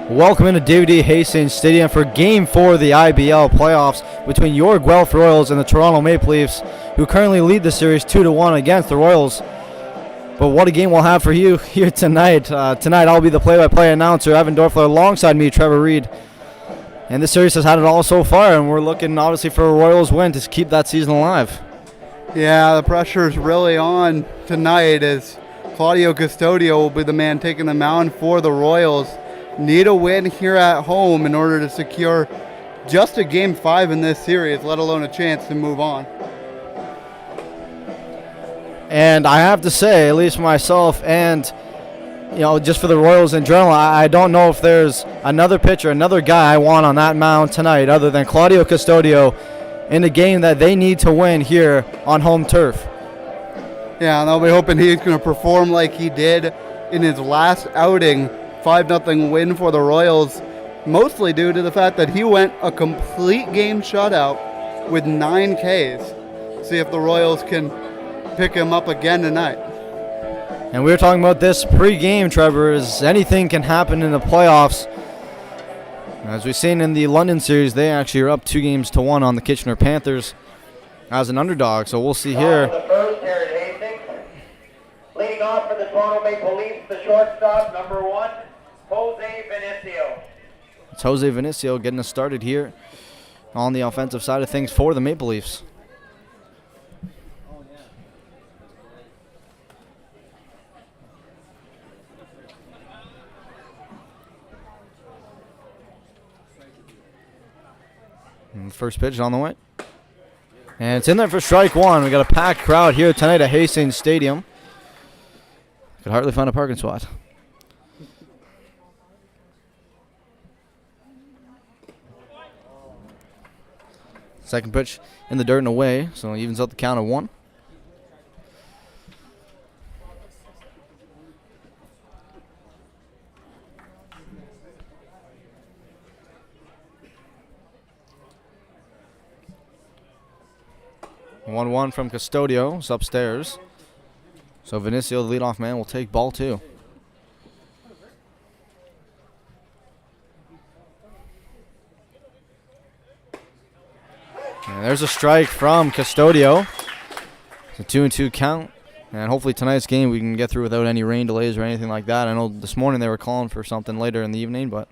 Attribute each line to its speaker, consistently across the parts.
Speaker 1: Welcome into David D. Hastings Stadium for Game 4 of the IBL playoffs between your Guelph Royals and the Toronto Maple Leafs, who currently lead the series 2-1 against the Royals. But what a game we'll have for you here tonight. Tonight I'll be the play-by-play announcer, Evan Dorfler, alongside me, Trevor Reid. And this series has had it all so far, and we're looking obviously for a Royals win to keep that season alive.
Speaker 2: Yeah, the pressure's really on tonight as Claudio Custodio will be the man taking the mound for the Royals. Need a win here at home in order to secure just a Game 5 in this series, let alone a chance to move on.
Speaker 1: And I have to say, at least myself and, just for the Royals in general, I don't know if there's another pitcher, another guy I want on that mound tonight other than Claudio Custodio in a game that they need to win here on home turf.
Speaker 2: Yeah, and I'll be hoping he's going to perform like he did in his last outing. 5-0 win for the Royals, mostly due to the fact that he went a complete game shutout with 9 Ks. See if the Royals can pick him up again tonight.
Speaker 1: And we were talking about this pre-game, Trevor, as anything can happen in the playoffs. As we've seen in the London series, they actually are up 2-1 on the Kitchener Panthers as an underdog. So we'll see here.
Speaker 3: The first here at Hastings. Leading off for the Toronto Maple Leafs, the shortstop, number 1, Jose Vinicio.
Speaker 1: It's Jose Vinicio getting us started here on the offensive side of things for the Maple Leafs. And the first pitch is on the way. And it's in there for strike one. We got a packed crowd here tonight at Hastings Stadium. Could hardly find a parking spot. Second pitch in the dirt and away, so it evens out the count of 1. One from Custodio. It's upstairs. So Vinicio, the leadoff man, will take ball 2. And there's a strike from Custodio. It's a 2-2 count. And hopefully tonight's game we can get through without any rain delays or anything like that. I know this morning they were calling for something later in the evening, but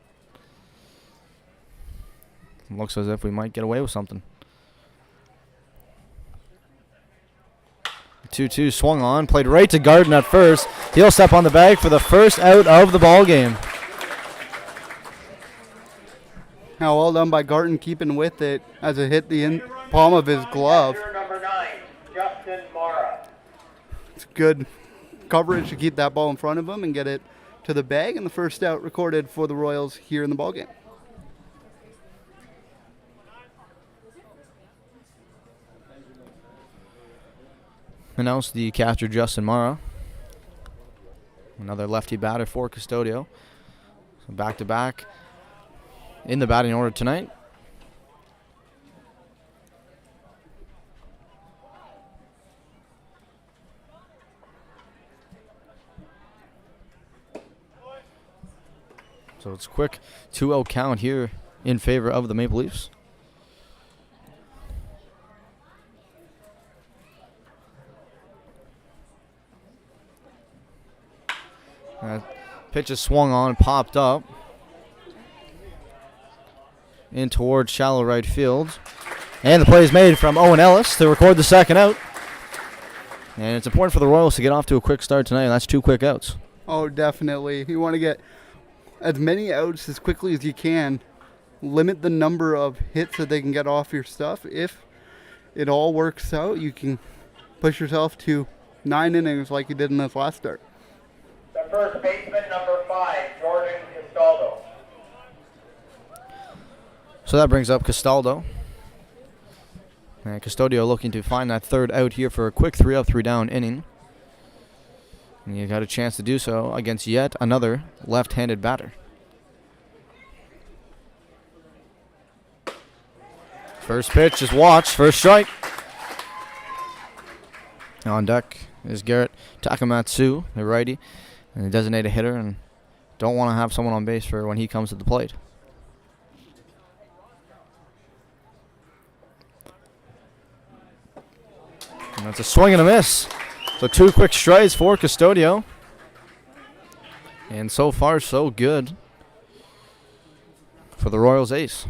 Speaker 1: it looks as if we might get away with something. 2-2 swung on, played right to Garden at first. He'll step on the bag for the first out of the ball game.
Speaker 2: Now well done by Garten keeping with it as it hit the palm of his glove.
Speaker 3: Number 9, Justin Mara.
Speaker 2: It's good coverage to keep that ball in front of him and get it to the bag, and the first out recorded for the Royals here in the ballgame.
Speaker 1: Announced the catcher Justin Mara. Another lefty batter for Custodio. So back-to-back in the batting order tonight. So it's a quick 2-0 count here in favor of the Maple Leafs. Pitch is swung on, popped up in towards shallow right field. And the play is made from Owen Ellis to record the second out. And it's important for the Royals to get off to a quick start tonight. That's 2 quick outs.
Speaker 2: Oh, definitely. You want to get as many outs as quickly as you can. Limit the number of hits that they can get off your stuff. If it all works out, you can push yourself to 9 innings like you did in this last start.
Speaker 3: The first baseman, number 5, Jordan Castaldo.
Speaker 1: So that brings up Castaldo. And Custodio looking to find that third out here for a quick 3-up, 3-down inning. And you got a chance to do so against yet another left-handed batter. First pitch is watched, first strike. On deck is Garrett Takamatsu, the righty, and the designated hitter, and Don't want to have someone on base for when he comes to the plate. And that's a swing and a miss. So 2 quick strikes for Custodio. And so far, so good for the Royals ace.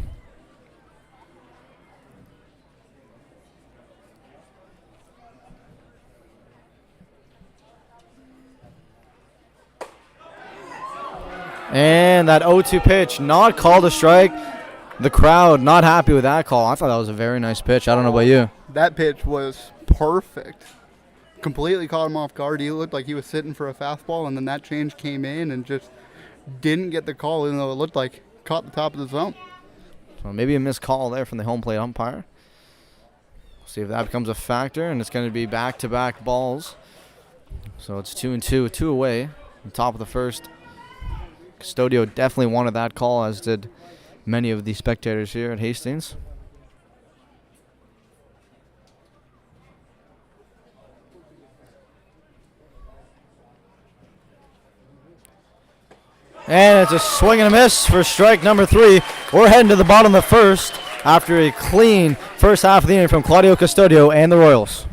Speaker 1: And that 0-2 pitch, not called a strike. The crowd not happy with that call. I thought that was a very nice pitch. I don't know about you.
Speaker 2: That pitch was perfect. Completely caught him off guard. He looked like he was sitting for a fastball, and then that change came in and just didn't get the call, even though it looked like caught the top of the zone.
Speaker 1: So maybe a missed call there from the home plate umpire. See if that becomes a factor, and it's going to be back-to-back balls. So it's 2-2, 2 away. On top of the first. Custodio definitely wanted that call, as did many of the spectators here at Hastings. And it's a swing and a miss for strike number 3. We're heading to the bottom of the first after a clean first half of the inning from Claudio Custodio and the Royals.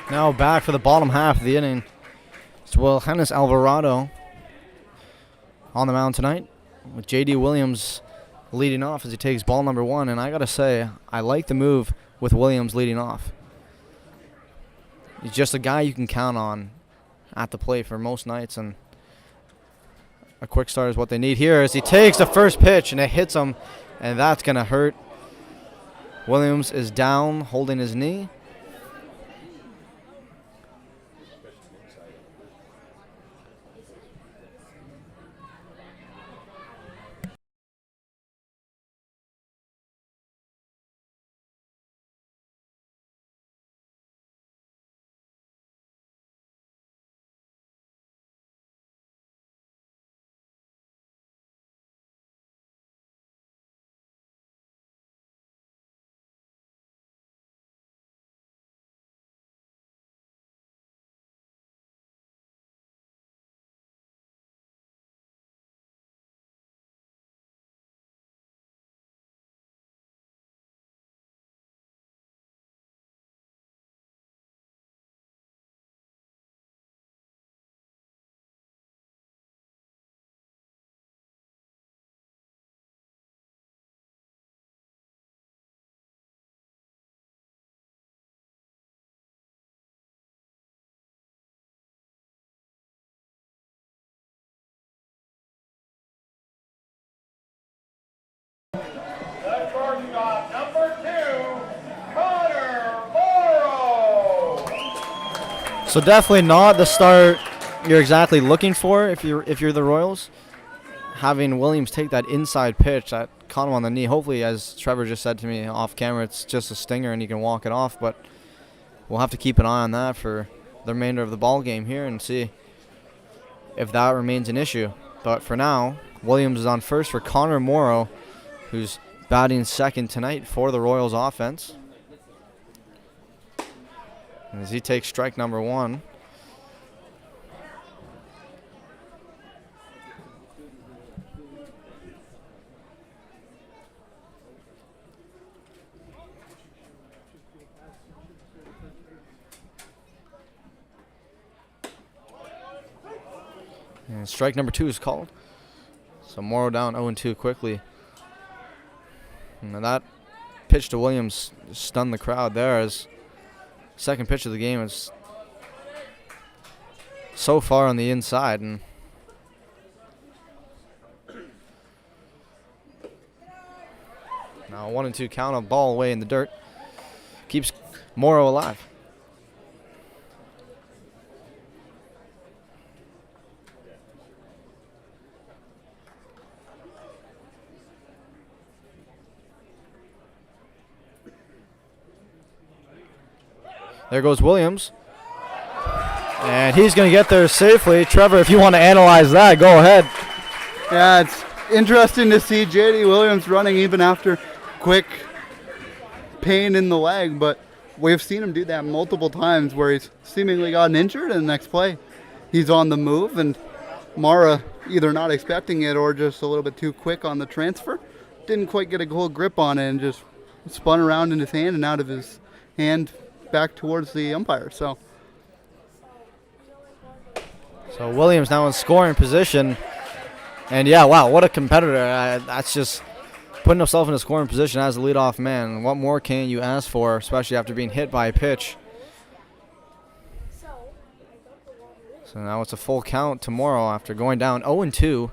Speaker 1: Now back for the bottom half of the inning. It's Wilhelmus Alvarado on the mound tonight, with J.D. Williams leading off as he takes ball number 1. And I got to say, I like the move with Williams leading off. He's just a guy you can count on at the plate for most nights, and a quick start is what they need here as he takes the first pitch and it hits him, and that's going to hurt. Williams is down, holding his knee. So definitely not the start you're exactly looking for if you're the Royals. Having Williams take that inside pitch that caught him on the knee. Hopefully, as Trevor just said to me off camera, it's just a stinger and he can walk it off. But we'll have to keep an eye on that for the remainder of the ball game here and see if that remains an issue. But for now, Williams is on first for Connor Morrow, who's batting second tonight for the Royals offense. And as he takes strike number one. And strike number two is called. So Morrow down 0-2 quickly. And that pitch to Williams stunned the crowd there, as second pitch of the game is so far on the inside. And now 1-2 count, a ball away in the dirt. Keeps Morrow alive. There goes Williams. And he's going to get there safely. Trevor, if you want to analyze that, go ahead.
Speaker 2: Yeah, it's interesting to see J.D. Williams running even after quick pain in the leg, but we've seen him do that multiple times where he's seemingly gotten injured, and the next play he's on the move, and Mara either not expecting it or just a little bit too quick on the transfer. Didn't quite get a whole grip on it and just spun around in his hand and out of his hand back towards the umpire. So
Speaker 1: Williams now in scoring position. And yeah, wow, what a competitor. That's just putting himself in a scoring position as a leadoff man. What more can you ask for, especially after being hit by a pitch? So now it's a full count tomorrow after going down 0-2.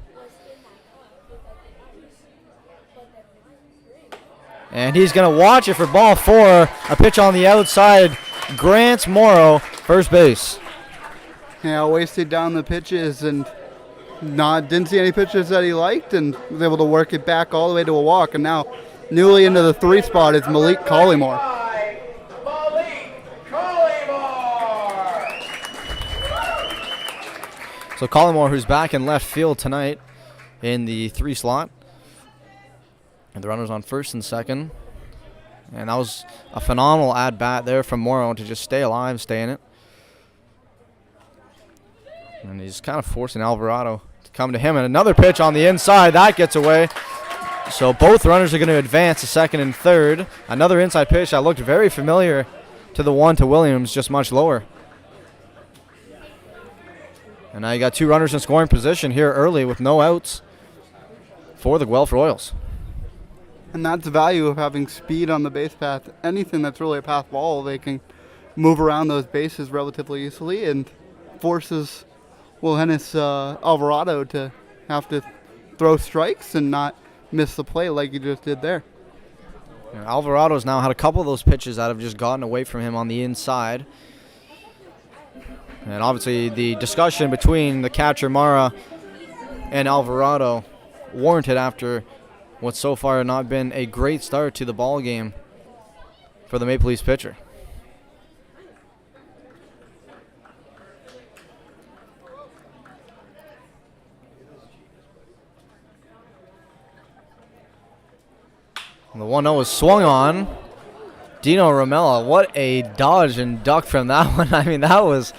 Speaker 1: And he's going to watch it for ball four. A pitch on the outside grants Morrow first base.
Speaker 2: Yeah, wasted down the pitches and didn't see any pitches that he liked, and was able to work it back all the way to a walk. And now newly into the 3 spot is Malik Collymore.
Speaker 1: So Collymore, who's back in left field tonight in the 3 slot. And the runner's on first and second. And that was a phenomenal at-bat there from Morrow to just stay alive, stay in it. And he's kind of forcing Alvarado to come to him. And another pitch on the inside. That gets away. So both runners are going to advance to second and third. Another inside pitch that looked very familiar to the one to Williams, just much lower. And now you got 2 runners in scoring position here early with no outs for the Guelph Royals.
Speaker 2: And that's the value of having speed on the base path. Anything that's really a path ball, they can move around those bases relatively easily, and forces Wilhennis Alvarado to have to throw strikes and not miss the play like he just did there.
Speaker 1: And Alvarado's now had a couple of those pitches that have just gotten away from him on the inside. And obviously the discussion between the catcher Mara and Alvarado warranted after what's so far not been a great start to the ball game for the Maple Leafs pitcher. And the 1-0 is swung on. Dino Ramella, what a dodge and duck from that one. I mean, that was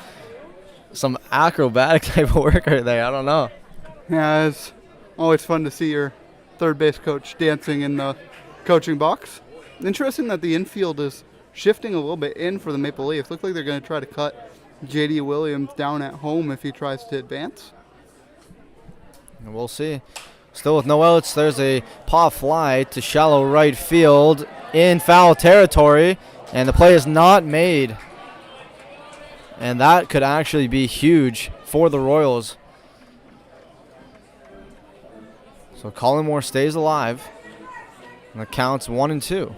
Speaker 1: some acrobatic type of work right there. I don't know.
Speaker 2: Yeah, it's always fun to see your third base coach dancing in the coaching box. Interesting that the infield is shifting a little bit in for the Maple Leafs. Looks like they're going to try to cut J.D. Williams down at home if he tries to advance.
Speaker 1: And we'll see. Still with no outs, there's a pop fly to shallow right field in foul territory, and the play is not made. And that could actually be huge for the Royals. So Collymore stays alive, and the count's 1-2.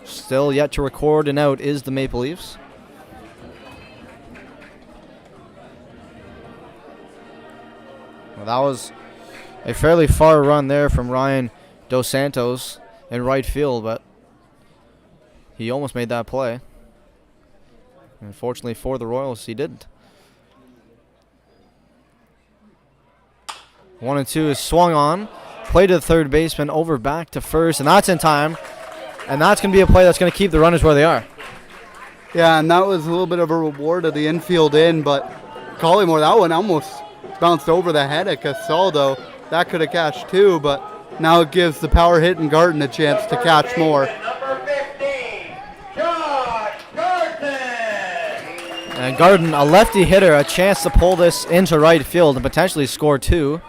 Speaker 1: Still yet to record an out is the Maple Leafs. That was a fairly far run there from Ryan Dos Santos in right field, but he almost made that play. Unfortunately for the Royals, he didn't. 1-2 is swung on. Play to the third baseman, over back to first, and that's in time. And that's going to be a play that's going to keep the runners where they are.
Speaker 2: Yeah, and that was a little bit of a reward of the infield in, but Collymore, that one almost bounced over the head of Castaldo. That could have catched too, but now it gives the power hitting Garden a chance to catch more.
Speaker 3: Number 15, Josh Garden.
Speaker 1: And Garden, a lefty hitter, a chance to pull this into right field and potentially score two.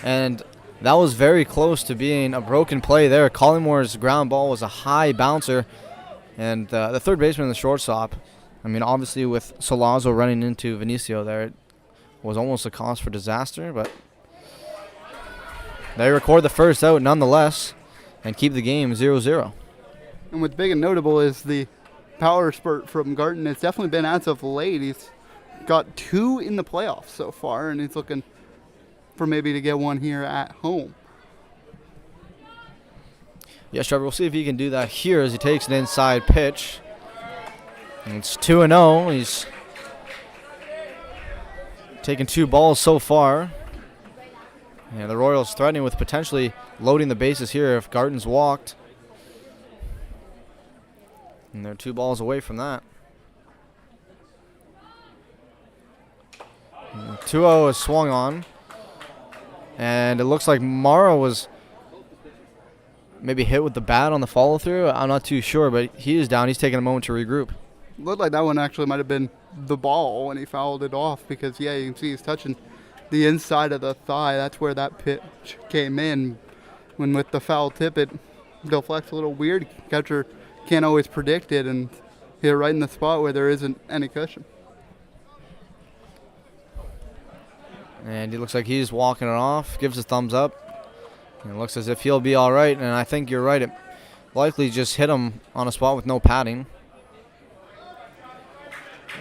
Speaker 1: And that was very close to being a broken play there. Collymore's ground ball was a high bouncer. And the third baseman and the shortstop, I mean, obviously with Solazzo running into Vinicio there, it was almost a cause for disaster. But they record the first out nonetheless and keep the game 0-0.
Speaker 2: And what's big and notable is the power spurt from Garden. It's definitely been as of late. He's got 2 in the playoffs so far, and he's looking for maybe to get one here at home.
Speaker 1: Yes, Trevor, we'll see if he can do that here as he takes an inside pitch. And it's 2-0. He's taken 2 balls so far. And the Royals threatening with potentially loading the bases here if Garden's walked. And they're 2 balls away from that. 2-0 is swung on. And it looks like Mara was maybe hit with the bat on the follow-through. I'm not too sure, but he is down. He's taking a moment to regroup.
Speaker 2: Looked like that one actually might have been the ball when he fouled it off because, yeah, you can see he's touching the inside of the thigh. That's where that pitch came in. When with the foul tip, it deflects a little weird. Catcher can't always predict it and hit it right in the spot where there isn't any cushion.
Speaker 1: And he looks like he's walking it off, gives a thumbs up. And it looks as if he'll be all right, and I think you're right. It likely just hit him on a spot with no padding.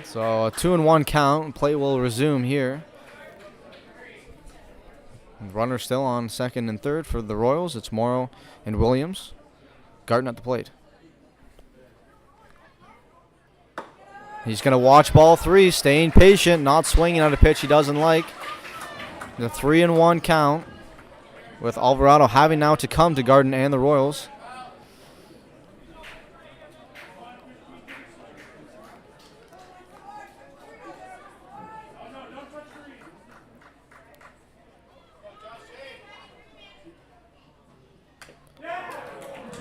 Speaker 1: So a 2-1 count. Play will resume here. Runner still on second and third for the Royals. It's Morrow and Williams. Garden at the plate. He's going to watch ball 3, staying patient, not swinging at a pitch he doesn't like. The 3-1 count, with Alvarado having now to come to Garden and the Royals.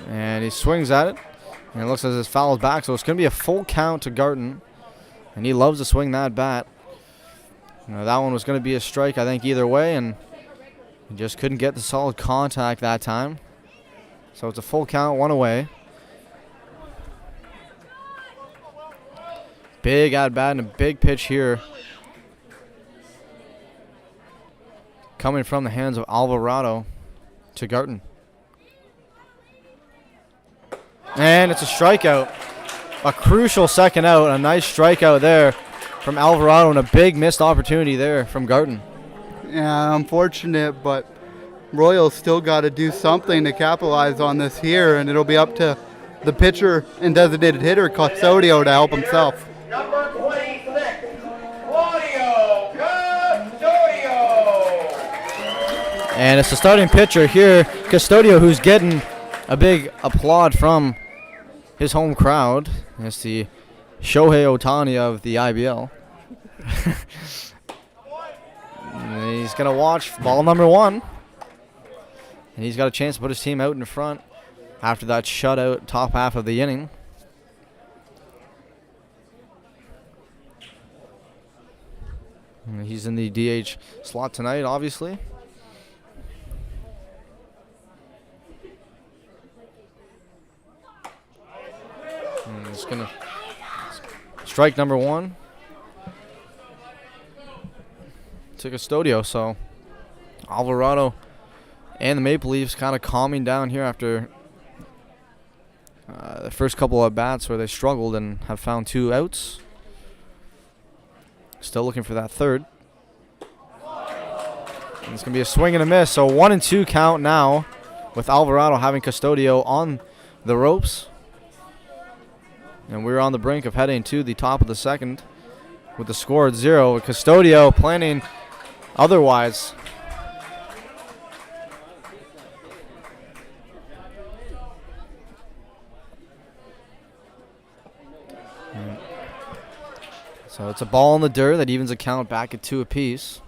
Speaker 1: And he swings at it, and it looks as if it's fouled back, so it's going to be a full count to Garden, and he loves to swing that bat. You know, that one was going to be a strike, I think, either way, and he just couldn't get the solid contact that time. So it's a full count, 1 away. Big at bat and a big pitch here. Coming from the hands of Alvarado to Garden. And it's a strikeout. A crucial second out. A nice strikeout there from Alvarado and a big missed opportunity there from Garden.
Speaker 2: Yeah, unfortunate, but Royals still got to do something to capitalize on this here, and it'll be up to the pitcher and designated hitter, Custodio, to help himself.
Speaker 3: Number 26, Claudio Custodio.
Speaker 1: And it's the starting pitcher here, Custodio, who's getting a big applaud from his home crowd. It's the Shohei Ohtani of the IBL. And he's going to watch ball number 1. And he's got a chance to put his team out in front after that shutout top half of the inning. And he's in the DH slot tonight, obviously. And it's going to strike number 1 to Custodio. So Alvarado and the Maple Leafs kind of calming down here after the first couple of bats where they struggled and have found 2 outs. Still looking for that third. It's going to be a swing and a miss. So 1-2 count now with Alvarado having Custodio on the ropes. And we're on the brink of heading to the top of the second with the score at 0. With Custodio planning otherwise. So it's a ball in the dirt that evens the count back at 2 apiece.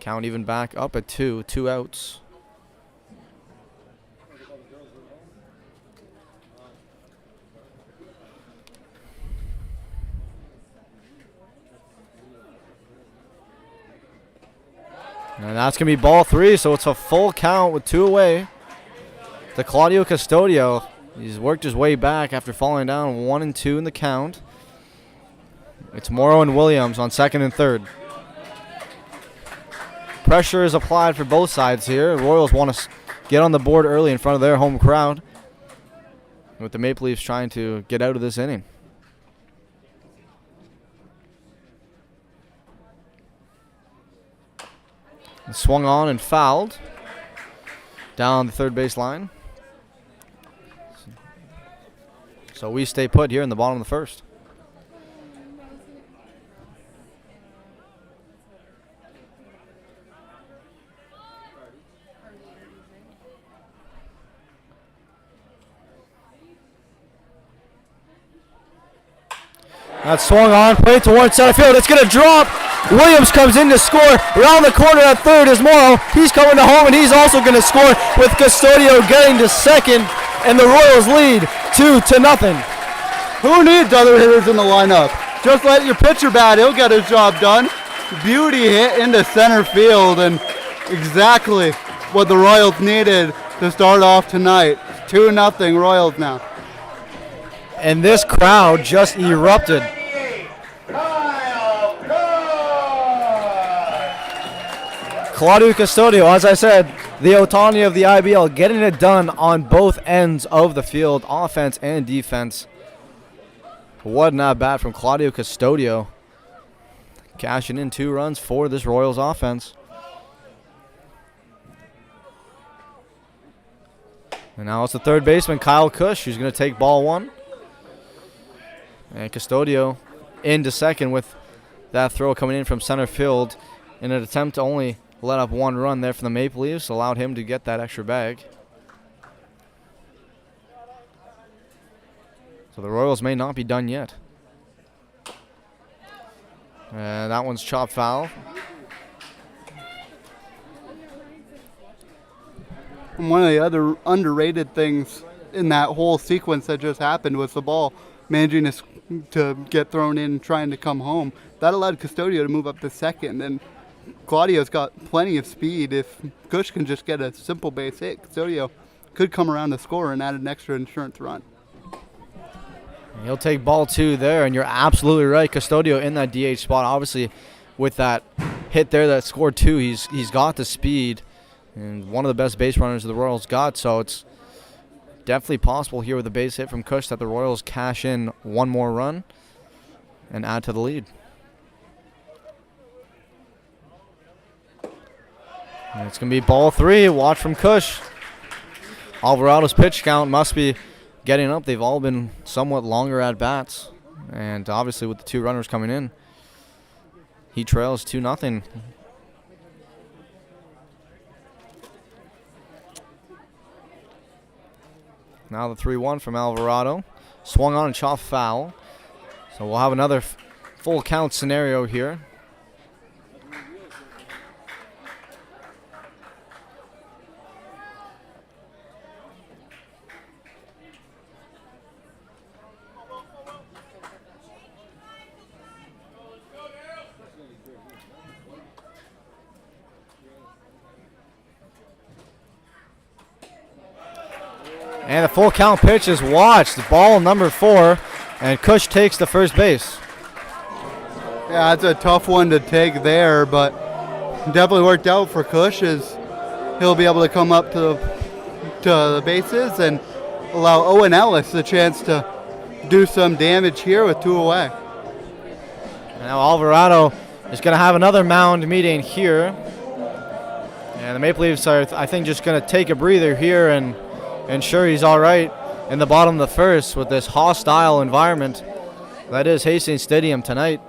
Speaker 1: Count even back up at 2 outs. And that's going to be ball 3, so it's a full count with 2 away. To Claudio Custodio. He's worked his way back after falling down 1-2 in the count. It's Morrow and Williams on second and third. Pressure is applied for both sides here. The Royals want to get on the board early in front of their home crowd, with the Maple Leafs trying to get out of this inning. And swung on and fouled down the third base line. So we stay put here in the bottom of the first. That swung on, played towards center field. It's going to drop. Williams comes in to score. Around the corner at third is Morrow. He's coming to home, and he's also going to score with Custodio getting to second, and the Royals lead 2-0.
Speaker 2: Who needs other hitters in the lineup? Just let your pitcher bat. He'll get his job done. Beauty hit into center field, and exactly what the Royals needed to start off tonight. 2-0 Royals now.
Speaker 1: And this crowd just erupted. Claudio Custodio, as I said, the Otani of the IBL, getting it done on both ends of the field, offense and defense. What an at-bat from Claudio Custodio. Cashing in 2 runs for this Royals offense. And now it's the third baseman, Kyle Cush, who's going to take ball 1. And Custodio into second with that throw coming in from center field in an attempt to only let up 1 run there for the Maple Leafs, allowed him to get that extra bag. So the Royals may not be done yet. And that one's chopped foul.
Speaker 2: And one of the other underrated things in that whole sequence that just happened was the ball managing to get thrown in, trying to come home. That allowed Custodio to move up to second, and Claudio's got plenty of speed. If Cush can just get a simple base hit, Custodio could come around to score and add an extra insurance run.
Speaker 1: He'll take ball 2 there, and you're absolutely right. Custodio in that DH spot. Obviously, with that hit there that scored 2, he's got the speed, and one of the best base runners the Royals got, so it's definitely possible here with a base hit from Cush that the Royals cash in 1 more run and add to the lead. And it's going to be ball 3. Watch from Cush. Alvarado's pitch count must be getting up. They've all been somewhat longer at bats. And obviously with the 2 runners coming in, he trails 2-0. Now the 3-1 from Alvarado. Swung on and chopped foul. So we'll have another full count scenario here. And the full count pitch is watched. Ball number 4, and Cush takes the first base.
Speaker 2: Yeah, it's a tough one to take there, but definitely worked out for Cush, as he'll be able to come up to the bases and allow Owen Ellis the chance to do some damage here with 2 away.
Speaker 1: Now Alvarado is going to have another mound meeting here. And the Maple Leafs are, I think, just going to take a breather here and ensure he's all right in the bottom of the first with this hostile environment that is Hastings Stadium tonight.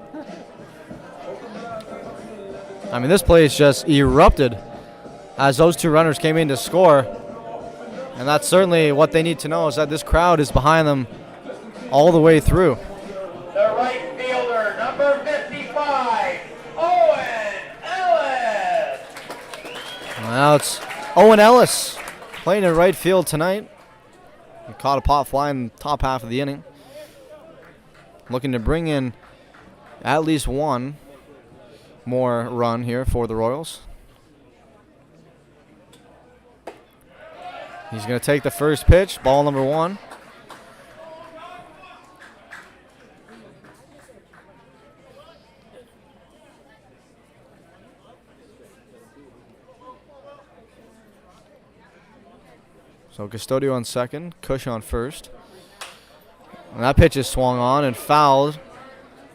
Speaker 1: I mean, this place just erupted as those 2 runners came in to score. And that's certainly what they need to know, is that this crowd is behind them all the way through.
Speaker 3: The right fielder, number 55, Owen Ellis.
Speaker 1: Now it's Owen Ellis playing in right field tonight. He caught a pop fly in the top half of the inning. Looking to bring in at least one more run here for the Royals. He's going to take the first pitch, ball number 1. So Custodio on second, Cush on first. And that pitch is swung on and fouled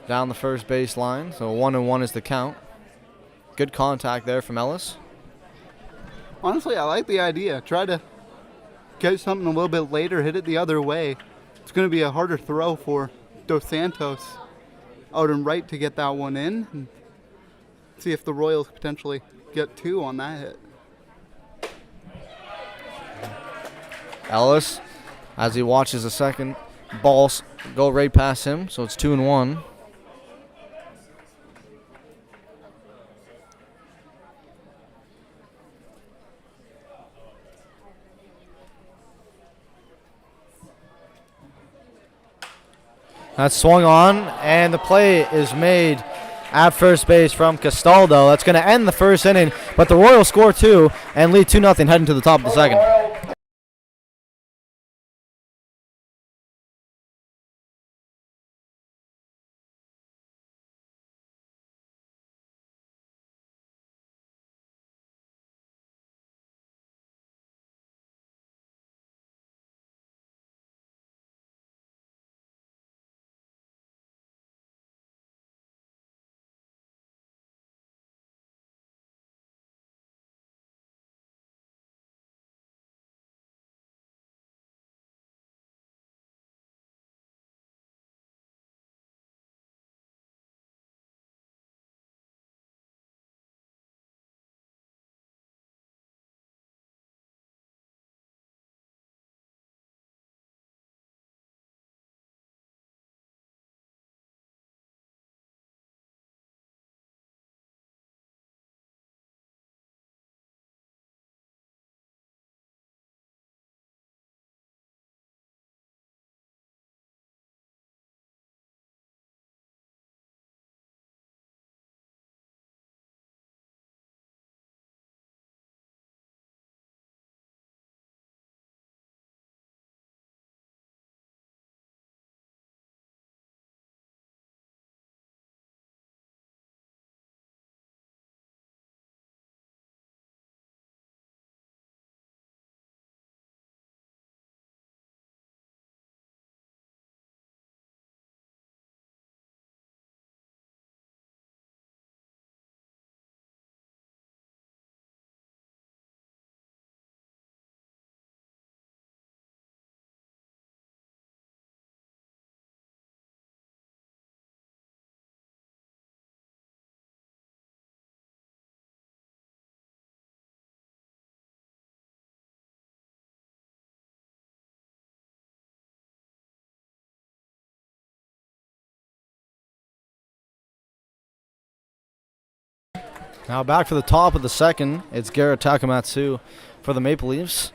Speaker 1: down the first base line. So 1-1 is the count. Good contact there from Ellis.
Speaker 2: Honestly, I like the idea. Try to get something a little bit later, hit it the other way. It's going to be a harder throw for Dos Santos out and right to get that one in. And see if the Royals potentially get 2 on that hit.
Speaker 1: Ellis, as he watches the second ball go right past him, so it's 2-1. That's swung on, and the play is made at first base from Castaldo. That's going to end the first inning, but the Royals score 2 and lead 2-0 heading to the top of the second. Now back for the top of the second, it's Garrett Takamatsu for the Maple Leafs.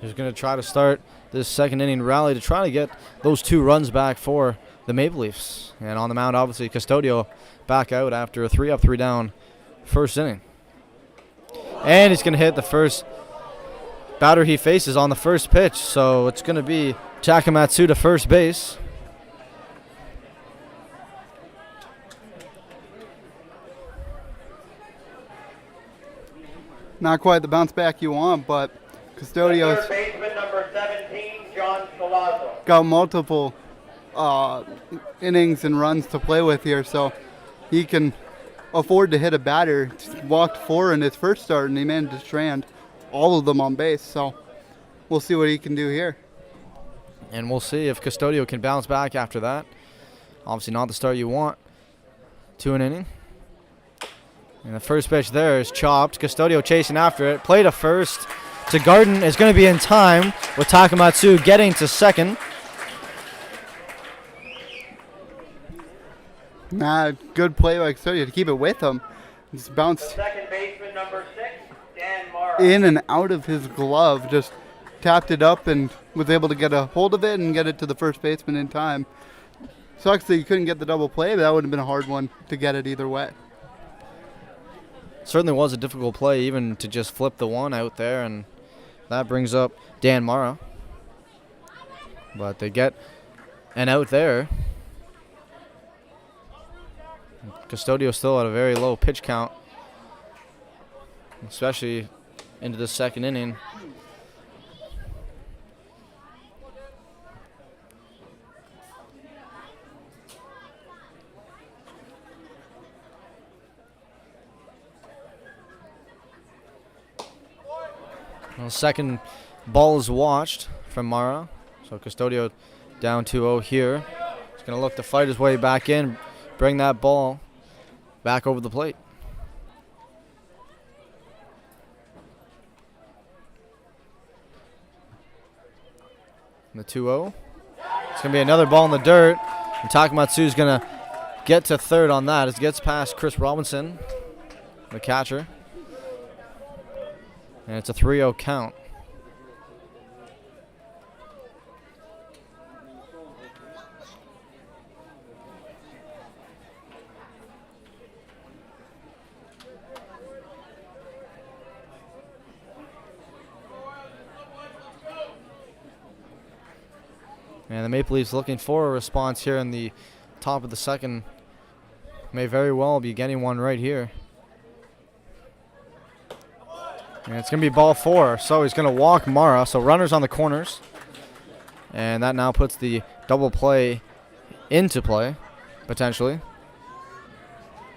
Speaker 1: He's going to try to start this second inning rally to try to get those 2 runs back for the Maple Leafs. And on the mound, obviously, Custodio back out after a 3-up, 3-down first inning. And he's going to hit the first batter he faces on the first pitch. So it's going to be Takamatsu to first base.
Speaker 2: Not quite the bounce back you want, but Custodio's
Speaker 3: Third baseman number 17, John Salazzo.
Speaker 2: got multiple innings and runs to play with here, so he can afford to hit a batter. Walked 4 in his first start, and he managed to strand all of them on base, so we'll see what he can do here.
Speaker 1: And we'll see if Custodio can bounce back after that. Obviously not the start you want to an inning. And the first pitch there is chopped. Custodio chasing after it. Play to first. To Garden is going to be in time with Takamatsu getting to second.
Speaker 2: Good play by Custodio to keep it with him. Just bounced
Speaker 3: Second baseman number 6, Dan Mara.
Speaker 2: in and out of his glove. Just tapped it up and was able to get a hold of it and get it to the first baseman in time. Sucks that you couldn't get the double play, but that would have been a hard one to get it either way.
Speaker 1: Certainly was a difficult play even to just flip the one out there, and that brings up Dan Mara. But they get an out there. Custodio still at a very low pitch count, especially into the second inning. Well, second ball is watched from Mara. So Custodio down 2-0 here. He's going to look to fight his way back in, bring that ball back over the plate. The 2-0. It's going to be another ball in the dirt. And Takamatsu is going to get to third on that as it gets past Chris Robinson, the catcher. And it's a 3-0 count. And the Maple Leafs looking for a response here in the top of the second. May very well be getting one right here. And it's going to be ball 4. So he's going to walk Mara. So runners on the corners. And that now puts the double play into play, potentially.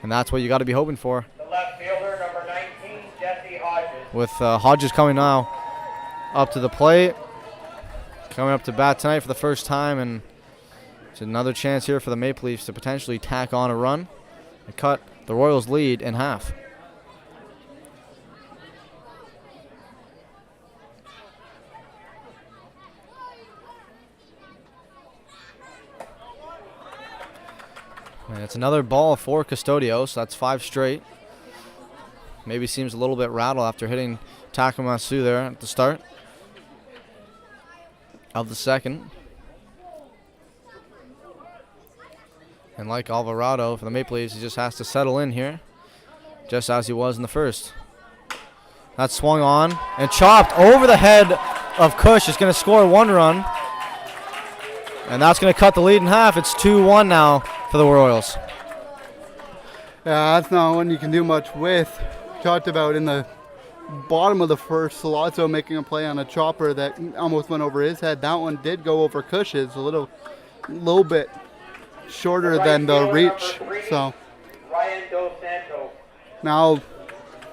Speaker 1: And that's what you got to be hoping for.
Speaker 3: The left fielder, number 19, Jesse Hodges.
Speaker 1: With Hodges coming now up to the plate. Coming up to bat tonight for the first time. And it's another chance here for the Maple Leafs to potentially tack on a run and cut the Royals' lead in half. And it's another ball for Custodio, so that's 5 straight. Maybe seems a little bit rattled after hitting Takamatsu there at the start of the second. And like Alvarado for the Maple Leafs, he just has to settle in here, just as he was in the first. That's swung on and chopped over the head of Cush. Is going to score 1 run. And that's going to cut the lead in half. It's 2-1 now for the Royals.
Speaker 2: Yeah, that's not one you can do much with. Talked about in the bottom of the first, Salazzo making a play on a chopper that almost went over his head. That one did go over Cush's, a little bit shorter than the reach. So
Speaker 3: Ryan Dos Santos.
Speaker 2: now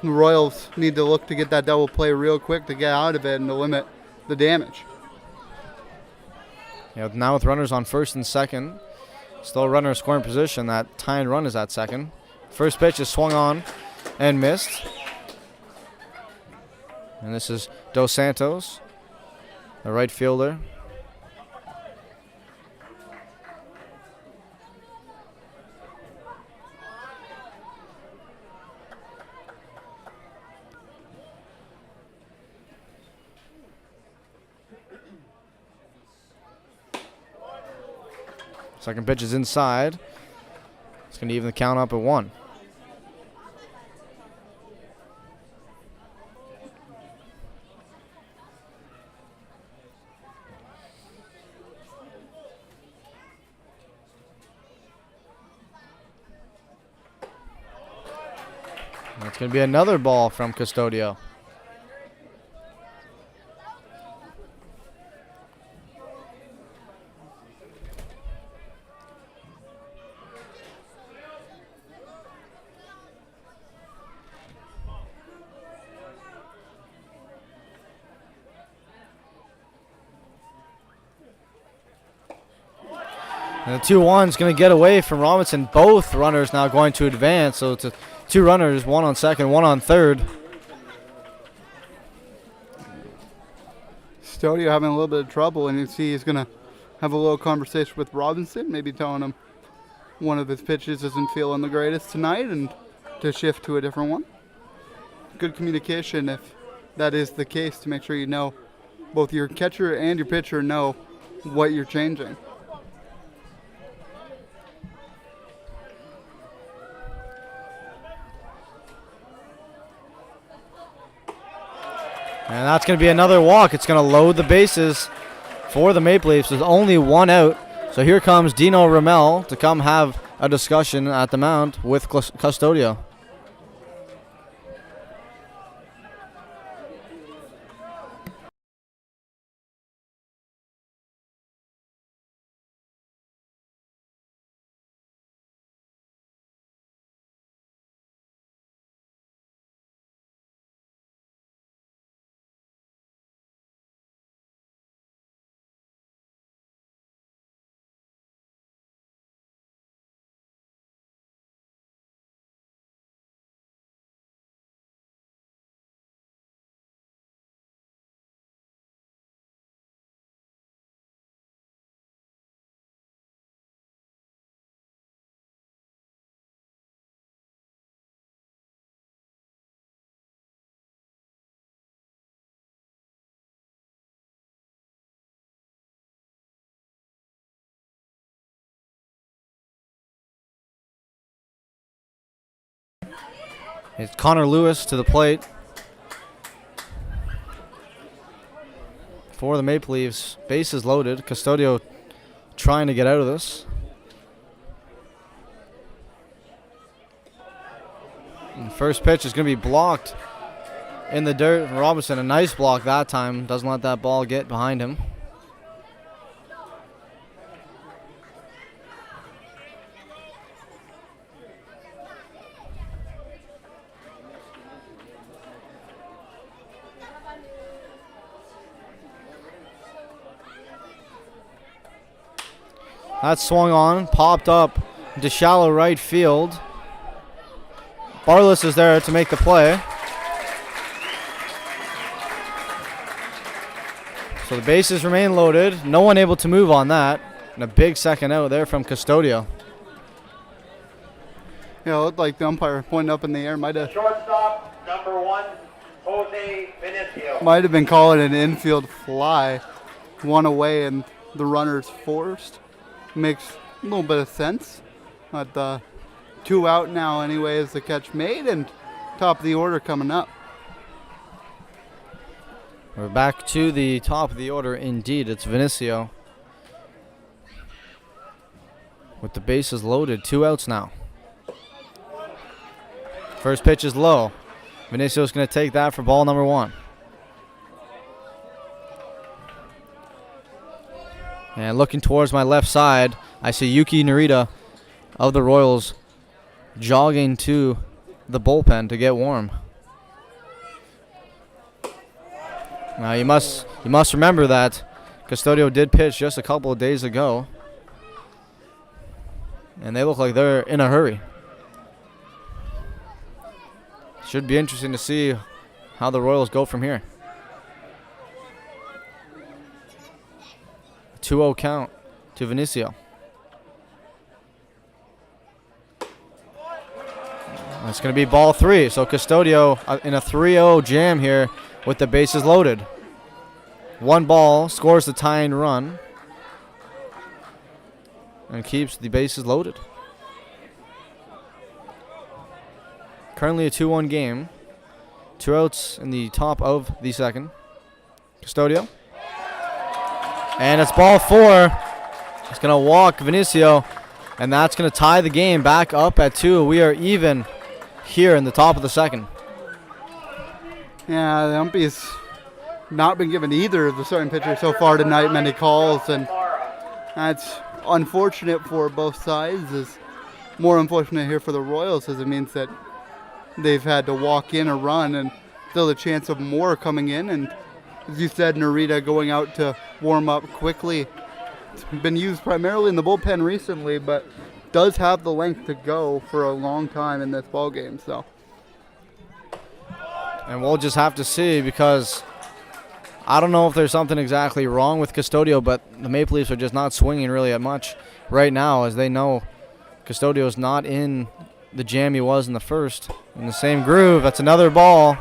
Speaker 2: the Royals need to look to get that double play real quick to get out of it and to limit the damage.
Speaker 1: Yeah, now with runners on first and second, still a runner in scoring position. That tying run is at second. First pitch is swung on and missed. And this is Dos Santos, the right fielder. Second pitch is inside. It's going to even the count up at 1. That's going to be another ball from Custodio. And the 2-1 is going to get away from Robinson. Both runners now going to advance. So it's 2 runners, 1 on second, 1 on third.
Speaker 2: Custodio having a little bit of trouble, and you see he's going to have a little conversation with Robinson, maybe telling him one of his pitches isn't feeling the greatest tonight and to shift to a different one. Good communication if that is the case, to make sure you know both your catcher and your pitcher know what you're changing.
Speaker 1: And that's going to be another walk. It's going to load the bases for the Maple Leafs. There's only 1 out. So here comes Dino Ramel to come have a discussion at the mound with Custodio. It's Connor Lewis to the plate for the Maple Leafs. Bases loaded. Custodio trying to get out of this. And the first pitch is going to be blocked in the dirt. Robinson, a nice block that time. Doesn't let that ball get behind him. That swung on, popped up to shallow right field. Barless is there to make the play. So the bases remain loaded. No one able to move on that. And a big second out there from Custodio.
Speaker 2: Yeah, it looked like the umpire pointing up in the air might have
Speaker 3: Shortstop, number 1, Jose Vinicio.
Speaker 2: might have been calling an infield fly. 1 away and the runner's forced. Makes a little bit of sense. But 2 out now anyway is the catch made, and top of the order coming up.
Speaker 1: We're back to the top of the order indeed. It's Vinicio with the bases loaded. 2 outs now. First pitch is low. Vinicio's going to take that for ball number 1. And looking towards my left side, I see Yuki Narita of the Royals jogging to the bullpen to get warm. Now you must remember that Custodio did pitch just a couple of days ago, and they look like they're in a hurry. Should be interesting to see how the Royals go from here. 2-0 count to Vinicio. It's going to be ball 3. So Custodio in a 3-0 jam here with the bases loaded. 1 ball, scores the tying run, and keeps the bases loaded. Currently a 2-1 game. 2 outs in the top of the second. Custodio. And it's ball 4. It's going to walk Vinicio, and that's going to tie the game back up at 2. We are even here in the top of the second.
Speaker 2: Yeah, the umpy's not been given either of the starting pitchers so far tonight many calls, and that's unfortunate for both sides. It's more unfortunate here for the Royals, as it means that they've had to walk in a run, and still a chance of more coming in. And as you said, Narita going out to warm up quickly been used primarily in the bullpen recently, but does have the length to go for a long time in this ball game. So,
Speaker 1: and we'll just have to see, because I don't know if there's something exactly wrong with Custodio, but the Maple Leafs are just not swinging really at much right now, as they know Custodio's not in the jam he was in the first. In the same groove. That's another ball.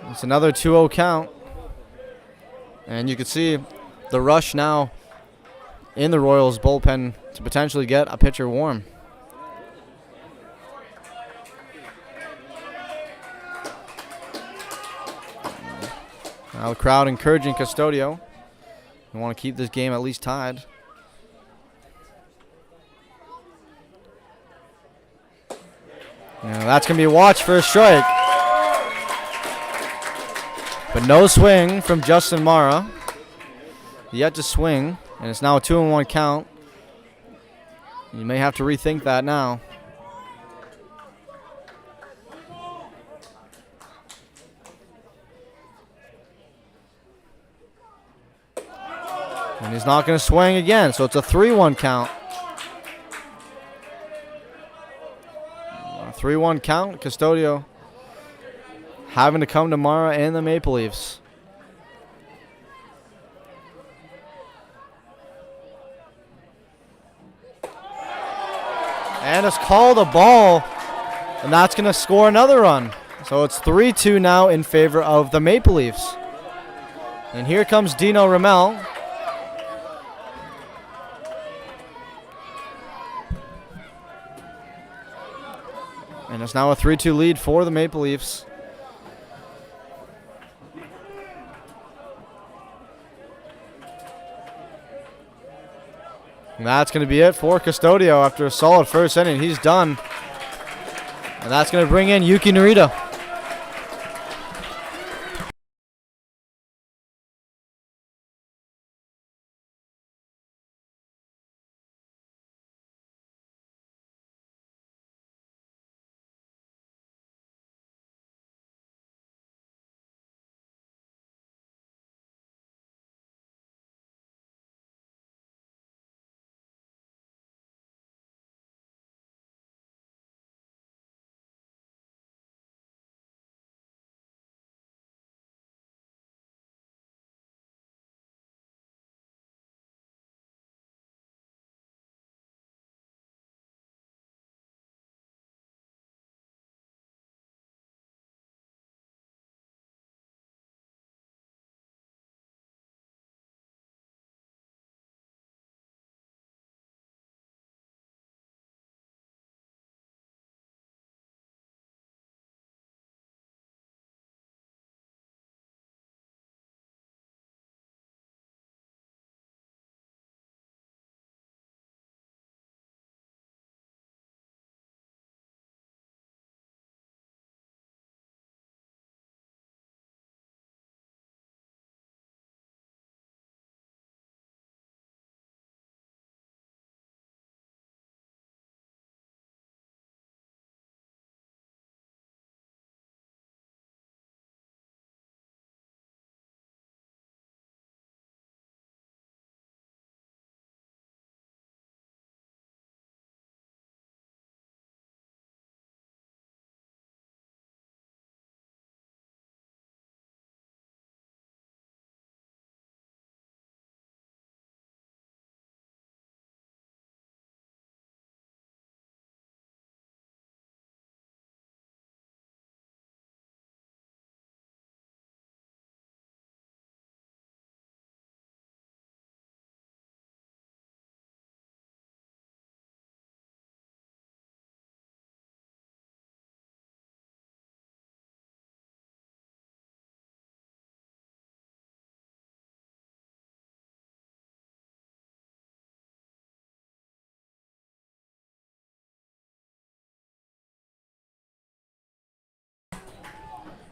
Speaker 1: It's another 2-0 count. And you can see the rush now in the Royals bullpen to potentially get a pitcher warm. Now the crowd encouraging Custodio. They want to keep this game at least tied. That's going to be a watch for a strike. But no swing from Justin Mara. Yet to swing, and it's now a 2-1 count. You may have to rethink that now. And he's not going to swing again, so it's a 3-1 count. A 3-1 count. Custodio having to come to Mara and the Maple Leafs. And it's called a ball, and that's going to score another run. So it's 3-2 now in favor of the Maple Leafs. And here comes Dino Ramel. And it's now a 3-2 lead for the Maple Leafs. And that's going to be it for Custodio after a solid first inning. He's done. And that's going to bring in Yuki Narita.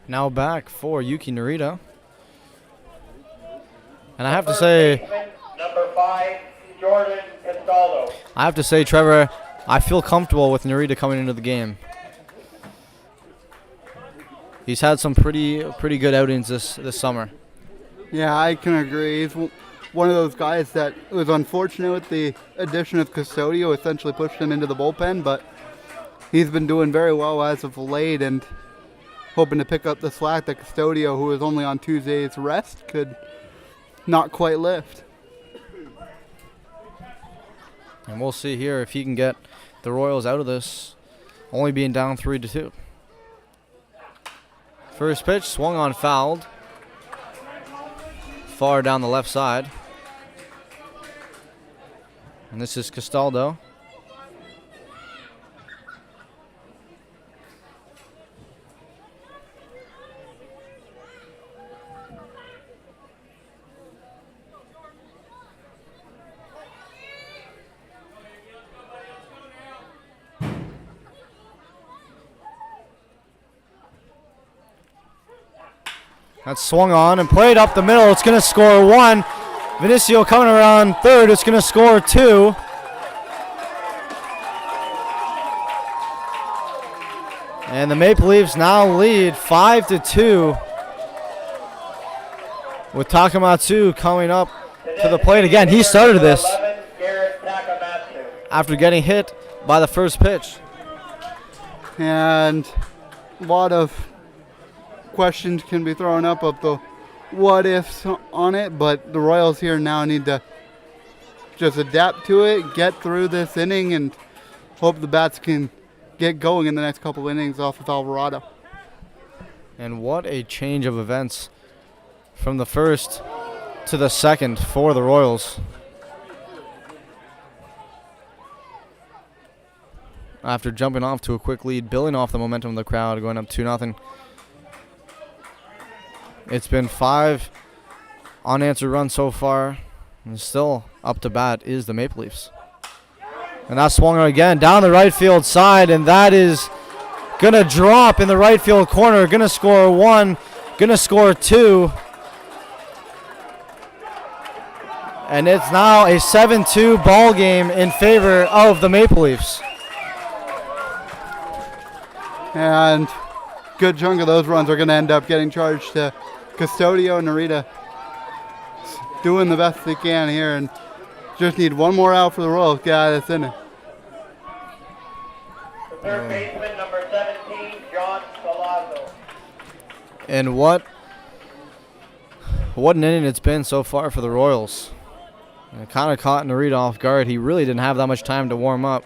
Speaker 1: Now back for Yuki Narita. And I have to say,
Speaker 3: number 5, Jordan Castaldo.
Speaker 1: I have to say, Trevor, I feel comfortable with Narita coming into the game. He's had some pretty good outings this summer.
Speaker 2: Yeah, I can agree. He's one of those guys that was unfortunate with the addition of Custodio, essentially pushed him into the bullpen, but he's been doing very well as of late and hoping to pick up the slack that Custodio, who was only on Tuesday's rest, could not quite lift.
Speaker 1: And we'll see here if he can get the Royals out of this, only being down 3-2. First pitch swung on, fouled. Far down the left side. And this is Castaldo. That's swung on and played up the middle. It's going to score 1. Vinicio coming around third. It's going to score 2. And the Maple Leafs now lead 5-2. With Takamatsu coming up to the plate again. He started this after getting hit by the first pitch.
Speaker 2: And a lot of questions can be thrown up of the what ifs on it, but the Royals here now need to just adapt to it, get through this inning, and hope the bats can get going in the next couple innings off of Alvarado.
Speaker 1: And what a change of events from the first to the second for the Royals. After jumping off to a quick lead, building off the momentum of the crowd, going up 2-0. It's been 5 unanswered runs so far, and still up to bat is the Maple Leafs. And that swung on again down the right field side, and that is going to drop in the right field corner. Going to score 1, going to score 2. And it's now a 7-2 ball game in favor of the Maple Leafs.
Speaker 2: And good chunk of those runs are going to end up getting charged to Custodio and Narita, doing the best they can here, and just need one more out for the Royals. Get out of this inning.
Speaker 3: Third baseman, number 17, John Salazzo.
Speaker 1: And what an inning it's been so far for the Royals. And it kind of caught Narita off guard. He really didn't have that much time to warm up.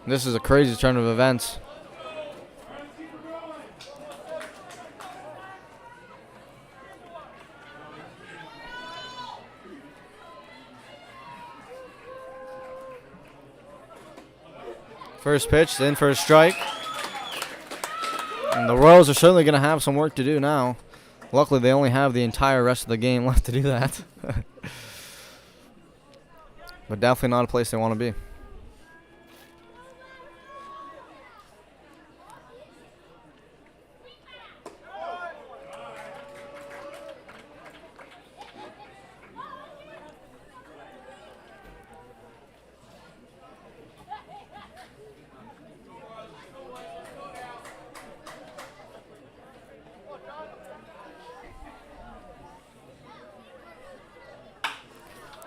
Speaker 1: This is a crazy turn of events. First pitch, in for a strike. And the Royals are certainly going to have some work to do now. Luckily, they only have the entire rest of the game left to do that. But definitely not a place they want to be.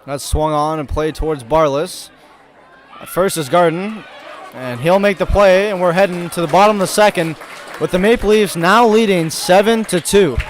Speaker 1: That's swung on and played towards Barless. At first is Garden, and he'll make the play, and we're heading to the bottom of the second with the Maple Leafs now leading 7-2.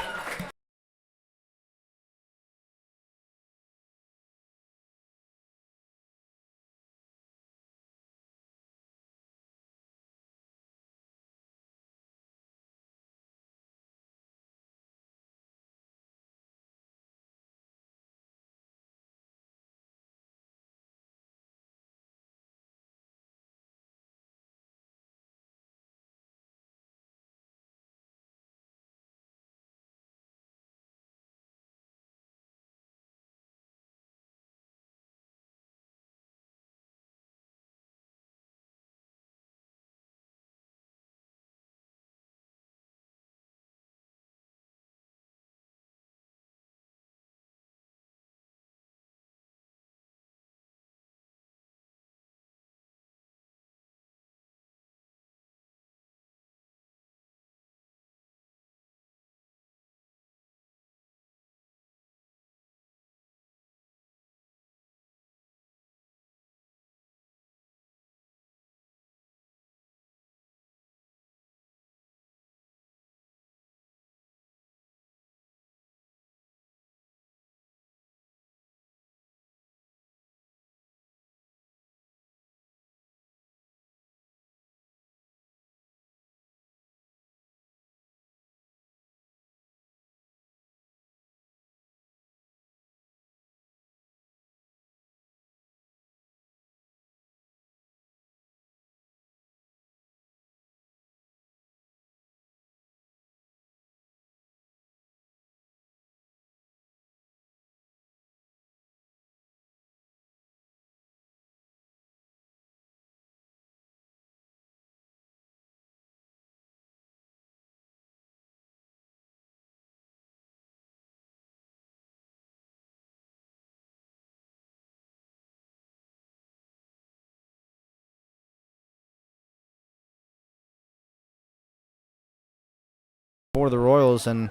Speaker 1: for the Royals, and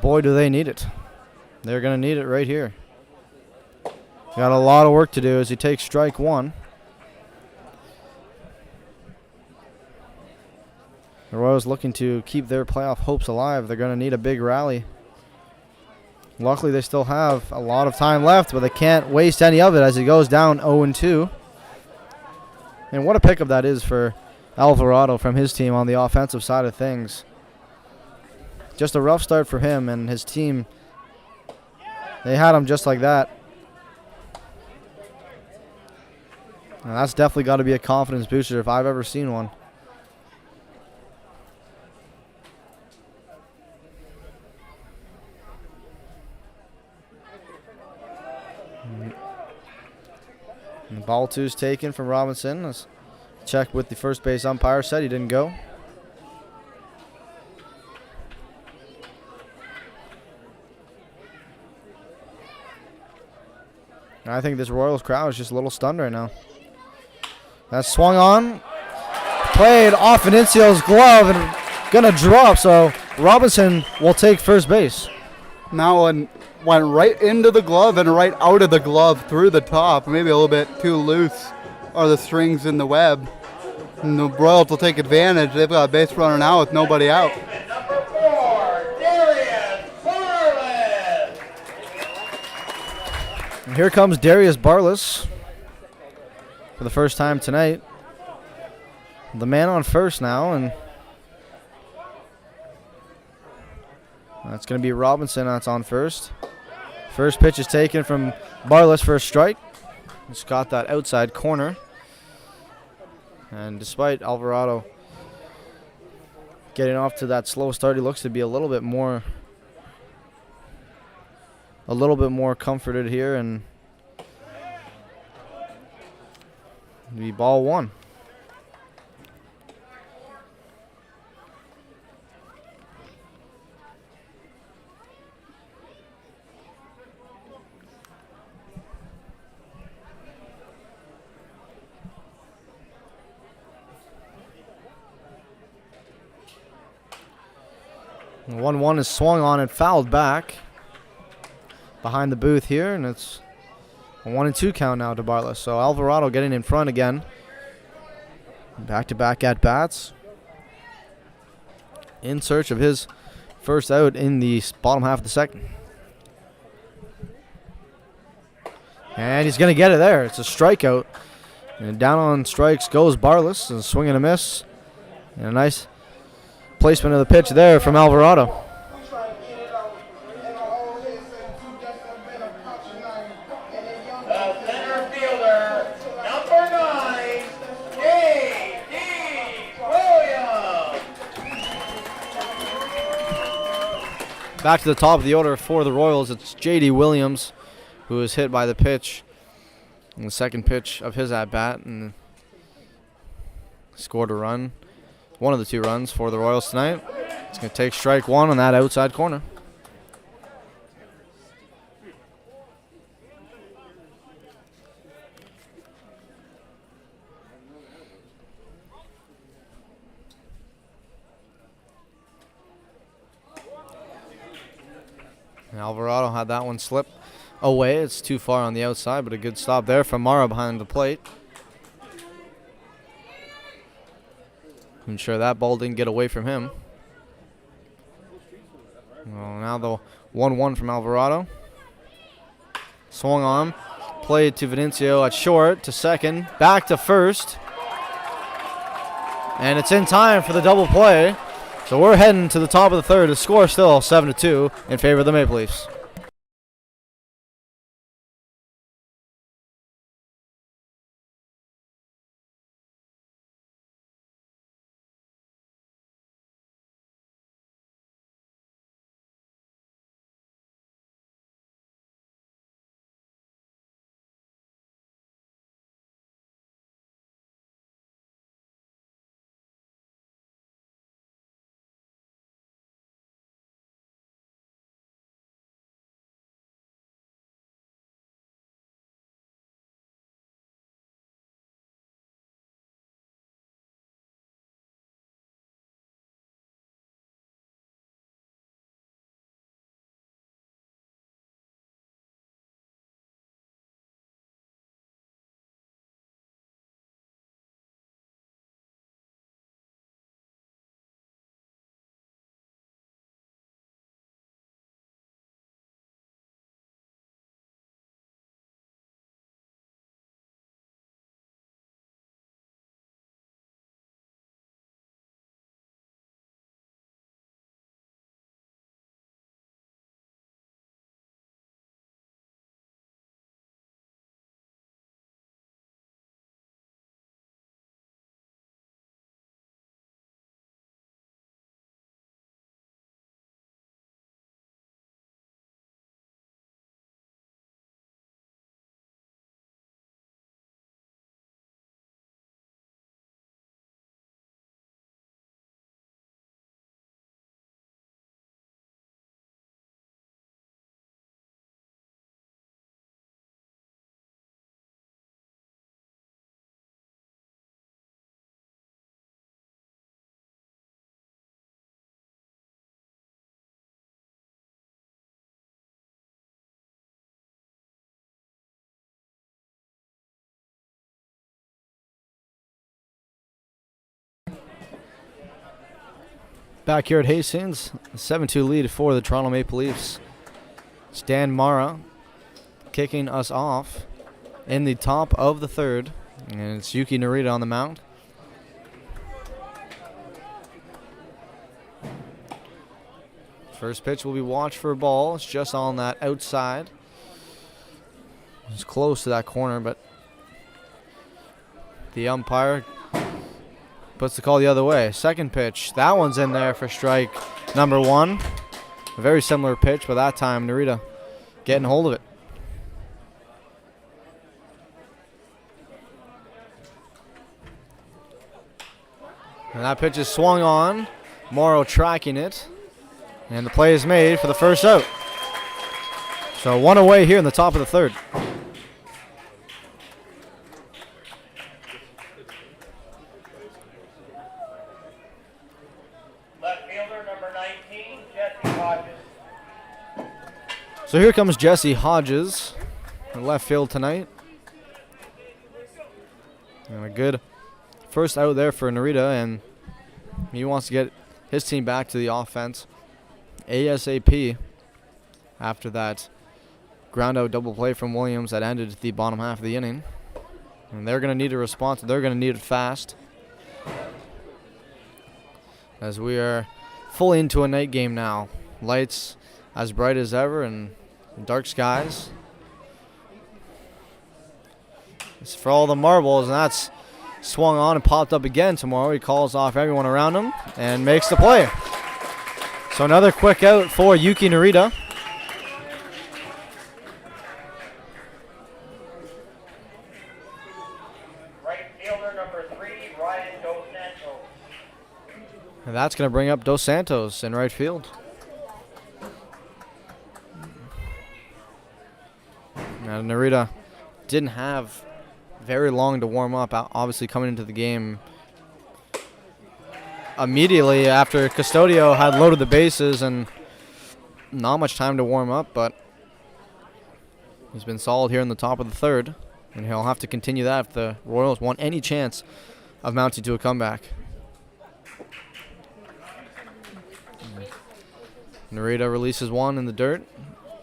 Speaker 1: boy, do they need it. They're going to need it right here. Got a lot of work to do as he takes strike one. The Royals looking to keep their playoff hopes alive. They're going to need a big rally. Luckily, they still have a lot of time left, but they can't waste any of it as he goes down 0-2. And what a pickup that is for Alvarado from his team on the offensive side of things. Just a rough start for him and his team. They had him just like that. And that's definitely got to be a confidence booster if I've ever seen one. And the ball two is taken from Robinson. Let's check with the first base umpire. Said he didn't go. And I think this Royals crowd is just a little stunned right now. That's swung on. Played off Vinincio's glove and gonna drop, so Robinson will take first base.
Speaker 2: Now one went right into the glove and right out of the glove through the top. Maybe a little bit too loose are the strings in the web. And the Royals will take advantage. They've got a base runner now with nobody out.
Speaker 3: Number 4, Darius Barless.
Speaker 1: And here comes Darius Barless for the first time tonight. The man on first now, and that's going to be Robinson that's on first. First pitch is taken from Barless for a strike. He's got that outside corner. And despite Alvarado getting off to that slow start, he looks to be a little bit more comforted here, and the ball one. The 1-1 is swung on and fouled back behind the booth here, and it's a 1-2 count now to Barless. So Alvarado getting in front again. Back-to-back at-bats. In search of his first out in the bottom half of the second. And he's going to get it there. It's a strikeout. And down on strikes goes Barless. And a swing and a miss. And a nice placement of the pitch there from Alvarado.
Speaker 3: The center fielder, number 9, J.D. Williams.
Speaker 1: Back to the top of the order for the Royals. It's J.D. Williams, who was hit by the pitch in the second pitch of his at-bat and scored a run. One of the 2 runs for the Royals tonight. It's going to take strike one on that outside corner. And Alvarado had that one slip away. It's too far on the outside, but a good stop there from Mara behind the plate. Ensure that ball didn't get away from him. Well, now the 1-1 from Alvarado. Swung on. Played to Vincencio at short, to second, back to first. And it's in time for the double play. So we're heading to the top of the third. The score still 7-2 in favor of the Maple Leafs. Back here at Hastings, 7-2 lead for the Toronto Maple Leafs. Stan Mara kicking us off in the top of the third. And it's Yuki Narita on the mound. First pitch will be watched for a ball. It's just on that outside. It's close to that corner, but the umpire puts the call the other way. Second pitch. That one's in there for strike number one. A very similar pitch, but that time Narita getting hold of it. And that pitch is swung on. Morrow tracking it. And the play is made for the first out. So one away here in the top of the third.
Speaker 3: Left fielder number 19, Jesse Hodges.
Speaker 1: So here comes Jesse Hodges in left field tonight. And a good first out there for Narita, and he wants to get his team back to the offense ASAP after that ground out double play from Williams that ended the bottom half of the inning. And they're going to need a response. They're going to need it fast, as we are fully into a night game now. Lights as bright as ever and dark skies. It's for all the marbles, and that's swung on and popped up again tomorrow. He calls off everyone around him and makes the play. So another quick out for Yuki Narita.
Speaker 3: Right fielder number 3, Ryan Dos Santos.
Speaker 1: And that's going to bring up Dos Santos in right field. Now Narita didn't have very long to warm up, obviously coming into the game immediately after Custodio had loaded the bases and not much time to warm up, but he's been solid here in the top of the third, and he'll have to continue that if the Royals want any chance of mounting to a comeback. Narita releases one in the dirt,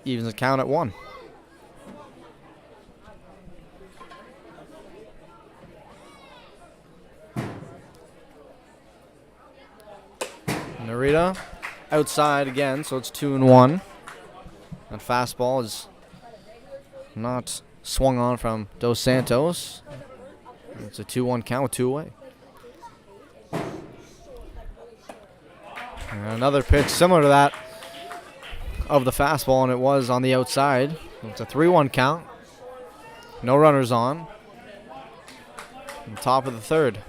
Speaker 1: evens the count at 1. Narita outside again, so it's 2-1. That fastball is not swung on from Dos Santos. It's a 2-1 count with 2 away. And another pitch similar to that of the fastball, and it was on the outside. It's a 3-1 count. No runners on. And top of the third.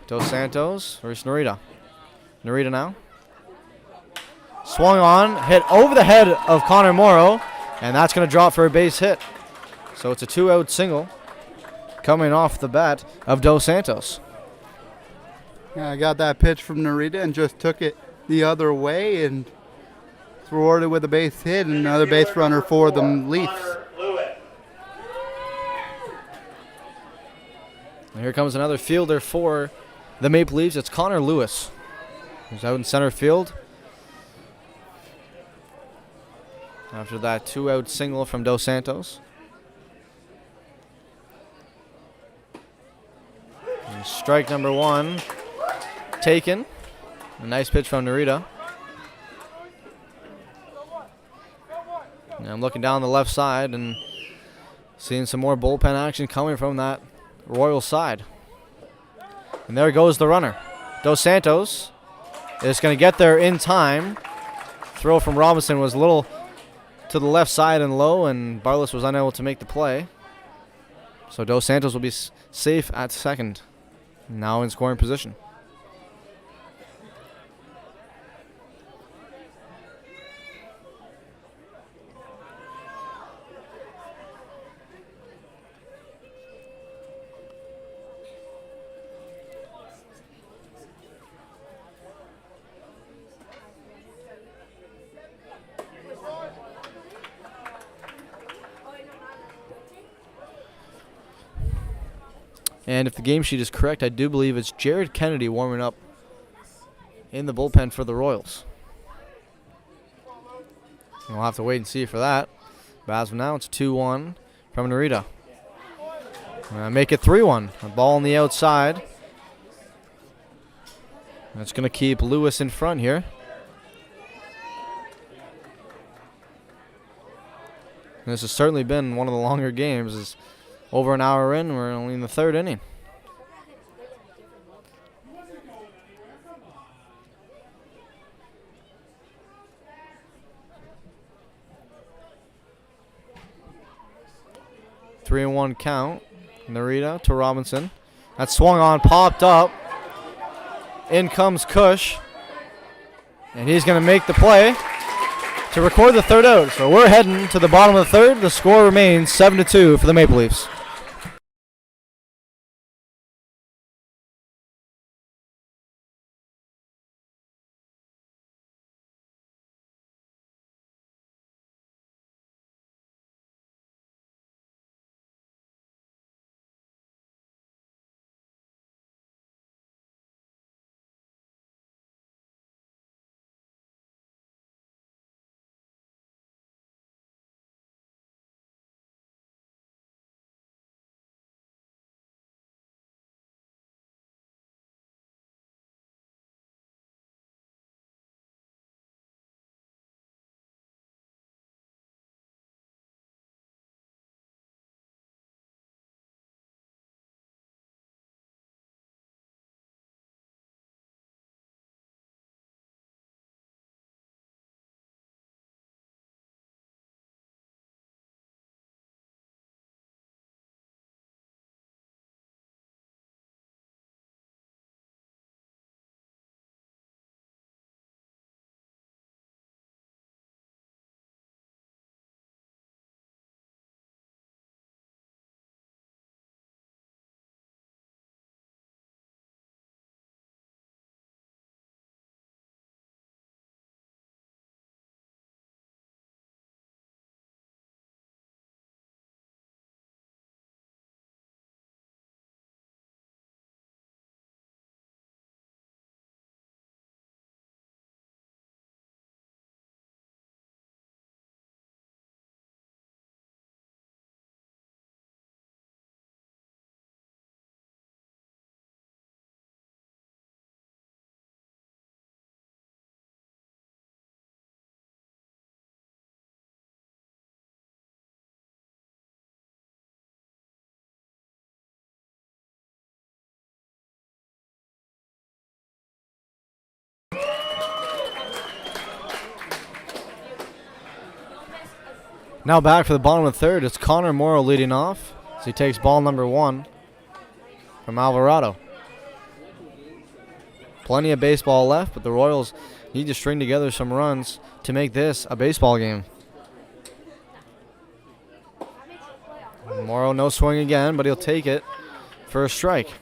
Speaker 1: Dos Santos versus Narita. Narita now. Swung on, hit over the head of Connor Morrow, and that's going to drop for a base hit. So it's a 2-out single coming off the bat of Dos Santos.
Speaker 2: Yeah, I got that pitch from Narita and just took it the other way and it's rewarded with a base hit and another base runner for the Leafs.
Speaker 1: And here comes another fielder for the Maple Leafs. It's Connor Lewis, who's out in center field after that 2-out single from Dos Santos. And strike number 1 taken. A nice pitch from Narita. And I'm looking down the left side and seeing some more bullpen action coming from that Royal side. And there goes the runner. Dos Santos is going to get there in time. Throw from Robinson was a little to the left side and low, and Barlis was unable to make the play. So Dos Santos will be safe at second. Now in scoring position. And if the game sheet is correct, I do believe it's Jared Kennedy warming up in the bullpen for the Royals. We'll have to wait and see for that. But as of now, it's 2-1 from Narita. Make it 3-1. A ball on the outside. That's going to keep Lewis in front here. And this has certainly been one of the longer games. It's over an hour in. We're only in the third inning. Three and one count. Narita to Robinson. That swung on, popped up. In comes Cush. And he's going to make the play to record the third out. So we're heading to the bottom of the third. The score remains 7-2 for the Maple Leafs. Now back for the bottom of the third. It's Connor Morrow leading off as he takes ball number 1 from Alvarado. Plenty of baseball left, but the Royals need to string together some runs to make this a baseball game. Morrow no swing again, but he'll take it for a strike.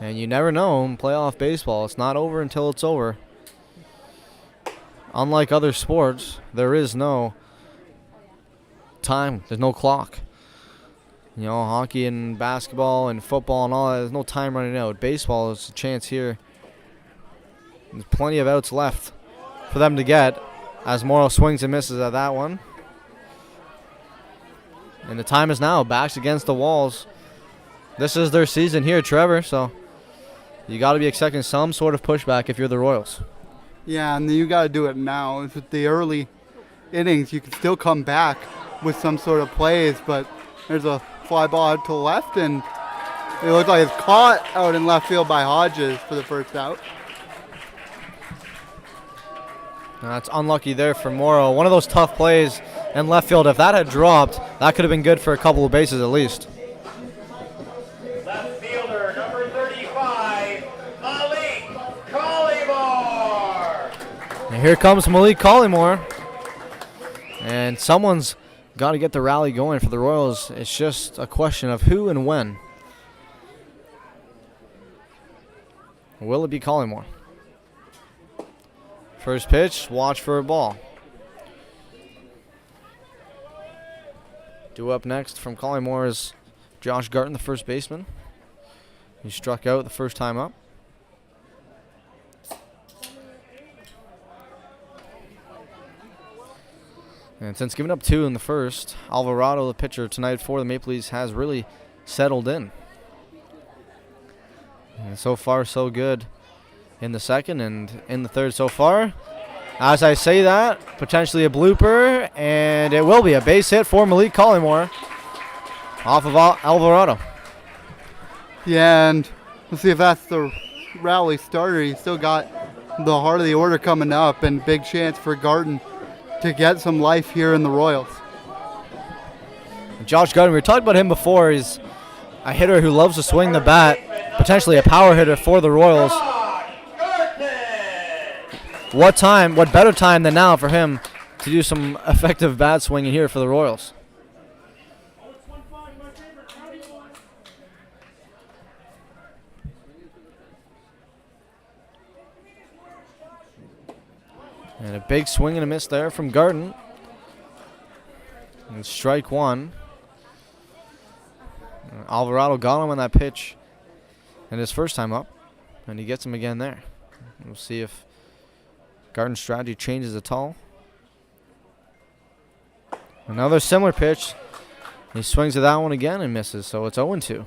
Speaker 1: And you never know in playoff baseball. It's not over until it's over. Unlike other sports, there is no time. There's no clock. You know, hockey and basketball and football and all that, there's no time running out. Baseball is a chance here. There's plenty of outs left for them to get as Morrow swings and misses at that one. And the time is now. Backs against the walls. This is their season here, Trevor, so you got to be expecting some sort of pushback if you're the Royals.
Speaker 2: Yeah, and you got to do it now. With the early innings, you can still come back with some sort of plays, but there's a fly ball out to the left, and it looks like it's caught out in left field by Hodges for the first out.
Speaker 1: That's unlucky there for Morrow. One of those tough plays in left field. If that had dropped, that could have been good for a couple of bases at least.
Speaker 3: Left fielder, number 35, Malik Collymore.
Speaker 1: And here comes Malik Collymore. And someone's got to get the rally going for the Royals. It's just a question of who and when. Will it be Collymore? First pitch, watch for a ball. Due up next from Collymore is Josh Garton, the first baseman. He struck out the first time up. And since giving up 2 in the first, Alvarado, the pitcher tonight for the Maple Leafs, has really settled in. And so far, so good in the second and in the third so far. As I say that, potentially a blooper, and it will be a base hit for Malik Collymore off of Alvarado.
Speaker 2: Yeah, and let's see if that's the rally starter. He's still got the heart of the order coming up, and big chance for Garden to get some life here in the Royals.
Speaker 1: Josh Garden, we talked about him before. He's a hitter who loves to swing the bat, potentially a power hitter for the Royals. What better time than now for him to do some effective bat swinging here for the Royals? And a big swing and a miss there from Garden. And strike 1. Alvarado got him on that pitch and his first time up, and he gets him again there. We'll see if Garden's strategy changes at all. Another similar pitch. He swings at that one again and misses, so it's 0-2.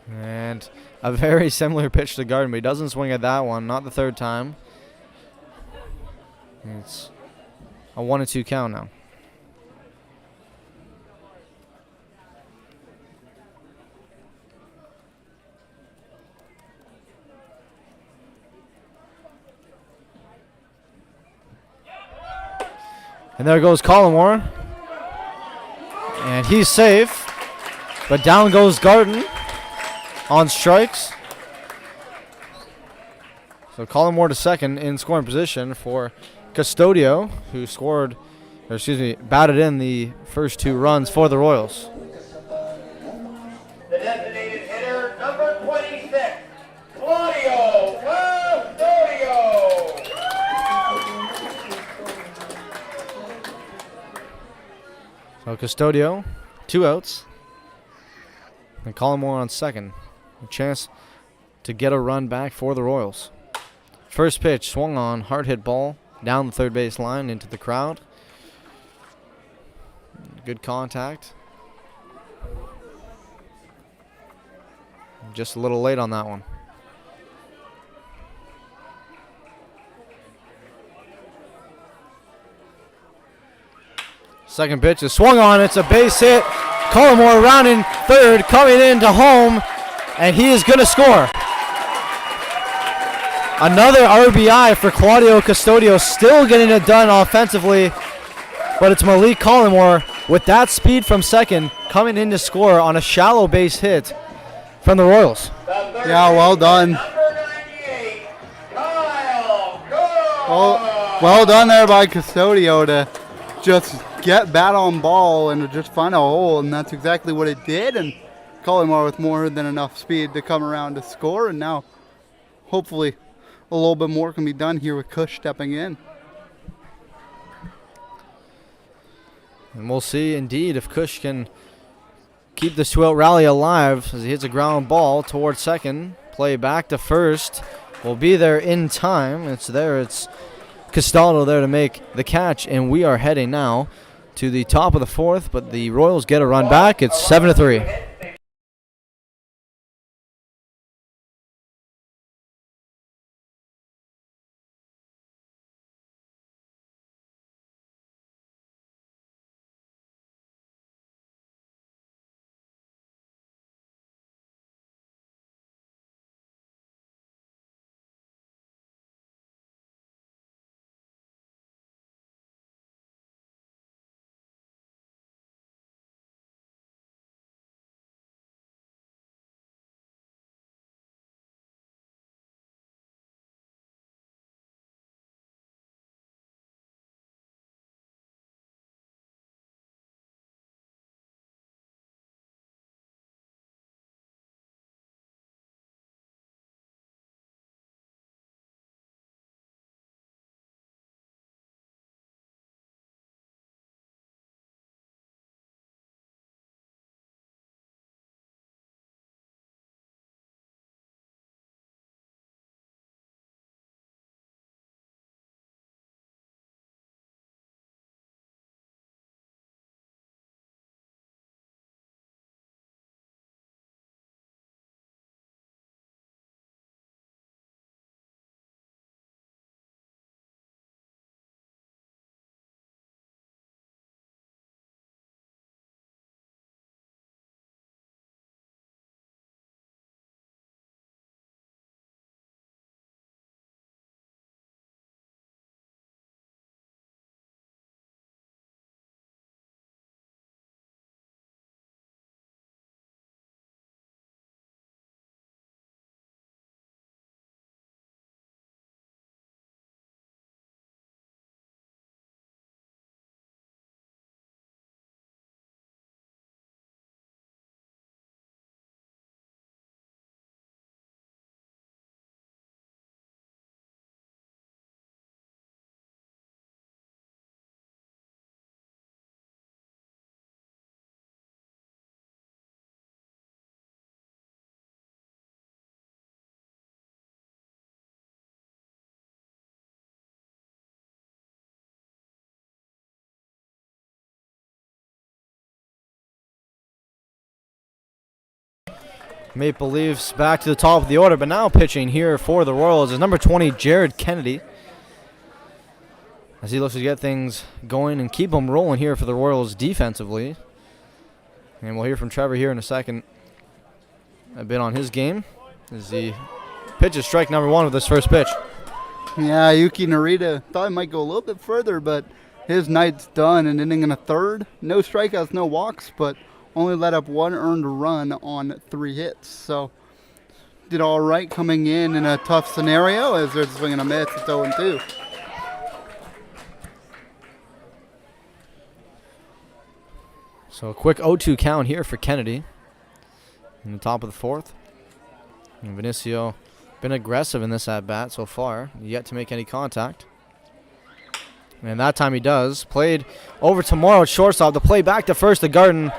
Speaker 1: And a very similar pitch to Garden, but he doesn't swing at that one, not the third time. It's a 1-2 count now. And there goes Collymore. And he's safe. But down goes Garden on strikes. So Collymore to second in scoring position for Custodio, who batted in the first 2 runs for the Royals.
Speaker 3: The designated hitter, number 26, Claudio Custodio.
Speaker 1: So Custodio, 2 outs. And Collymore on second. A chance to get a run back for the Royals. First pitch swung on, hard hit ball down the third base line into the crowd. Good contact. Just a little late on that one. Second pitch is swung on. It's a base hit. Collymore rounding third, coming into home, and he is going to score. Another RBI for Claudio Custodio, still getting it done offensively, but it's Malik Collymore with that speed from second coming in to score on a shallow base hit from the Royals.
Speaker 2: Yeah, well done. Well done there by Custodio to just get bat on ball and to just find a hole, and that's exactly what it did. And Collymore with more than enough speed to come around to score, and now hopefully a little bit more can be done here with Cush stepping in.
Speaker 1: And we'll see indeed if Cush can keep the 2-out rally alive as he hits a ground ball towards second. Play back to first. Will be there in time. It's there. It's Castaldo there to make the catch, and we are heading now to the top of the 4th, but the Royals get a run back. It's 7-3. Maple Leafs back to the top of the order, but now pitching here for the Royals is number 20, Jared Kennedy, as he looks to get things going and keep them rolling here for the Royals defensively. And we'll hear from Trevor here in a second a bit on his game as he pitches strike number one with his first pitch.
Speaker 2: Yeah, Yuki Narita thought he might go a little bit further, but his night's done. An inning and a third. No strikeouts, no walks, but only let up one earned run on 3 hits. So did all right coming in a tough scenario as they're swinging a miss. It's 0-2.
Speaker 1: So a quick 0-2 count here for Kennedy in the top of the fourth. And Vinicio been aggressive in this at-bat so far, yet to make any contact. And that time he does. Played over to Morrow at shortstop. The play back to first to Garden.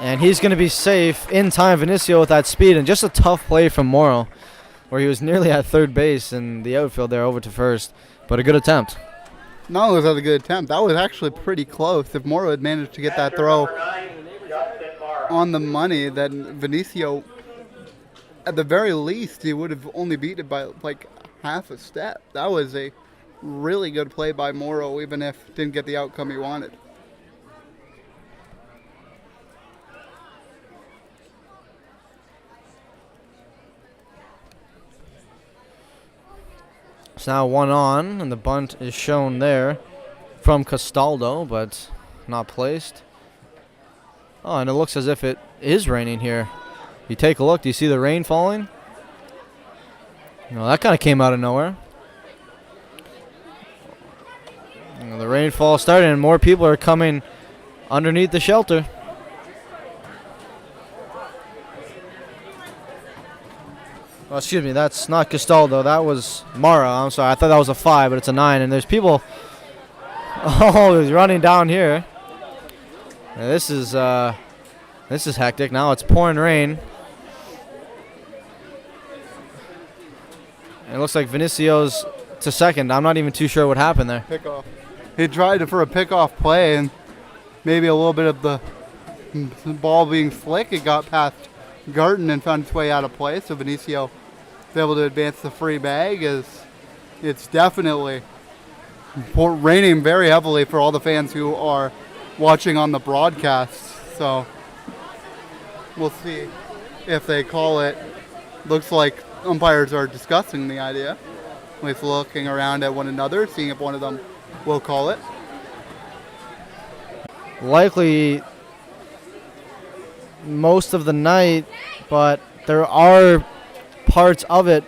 Speaker 1: And he's going to be safe in time. Vinicio with that speed, and just a tough play from Morrow, where he was nearly at third base in the outfield there over to first. But a good attempt.
Speaker 2: Not only was that a good attempt, that was actually pretty close. If Morrow had managed to get that throw on the money, then Vinicio, at the very least, he would have only beat it by like half a step. That was a really good play by Morrow, even if didn't get the outcome he wanted.
Speaker 1: It's now 1 on, and the bunt is shown there from Castaldo, but not placed. Oh, and it looks as if it is raining here. You take a look, do you see the rain falling? No, that kind of came out of nowhere. The rainfall started, and more people are coming underneath the shelter. Oh, excuse me, that's not Castaldo. That was Mara. I'm sorry. I thought that was a 5, but it's a 9. And there's people running down here. And this is hectic. Now it's pouring rain. And it looks like Vinicio's to second. I'm not even too sure what happened there.
Speaker 2: Pickoff. He tried for a pickoff play, and maybe a little bit of the ball being slick. It got past Garten and found its way out of play. So Vinicio was able to advance the free bag, as it's definitely raining very heavily for all the fans who are watching on the broadcast. So we'll see if they call it. Looks like umpires are discussing the idea, with looking around at one another, seeing if one of them will call it.
Speaker 1: Likely most of the night, but there are parts of it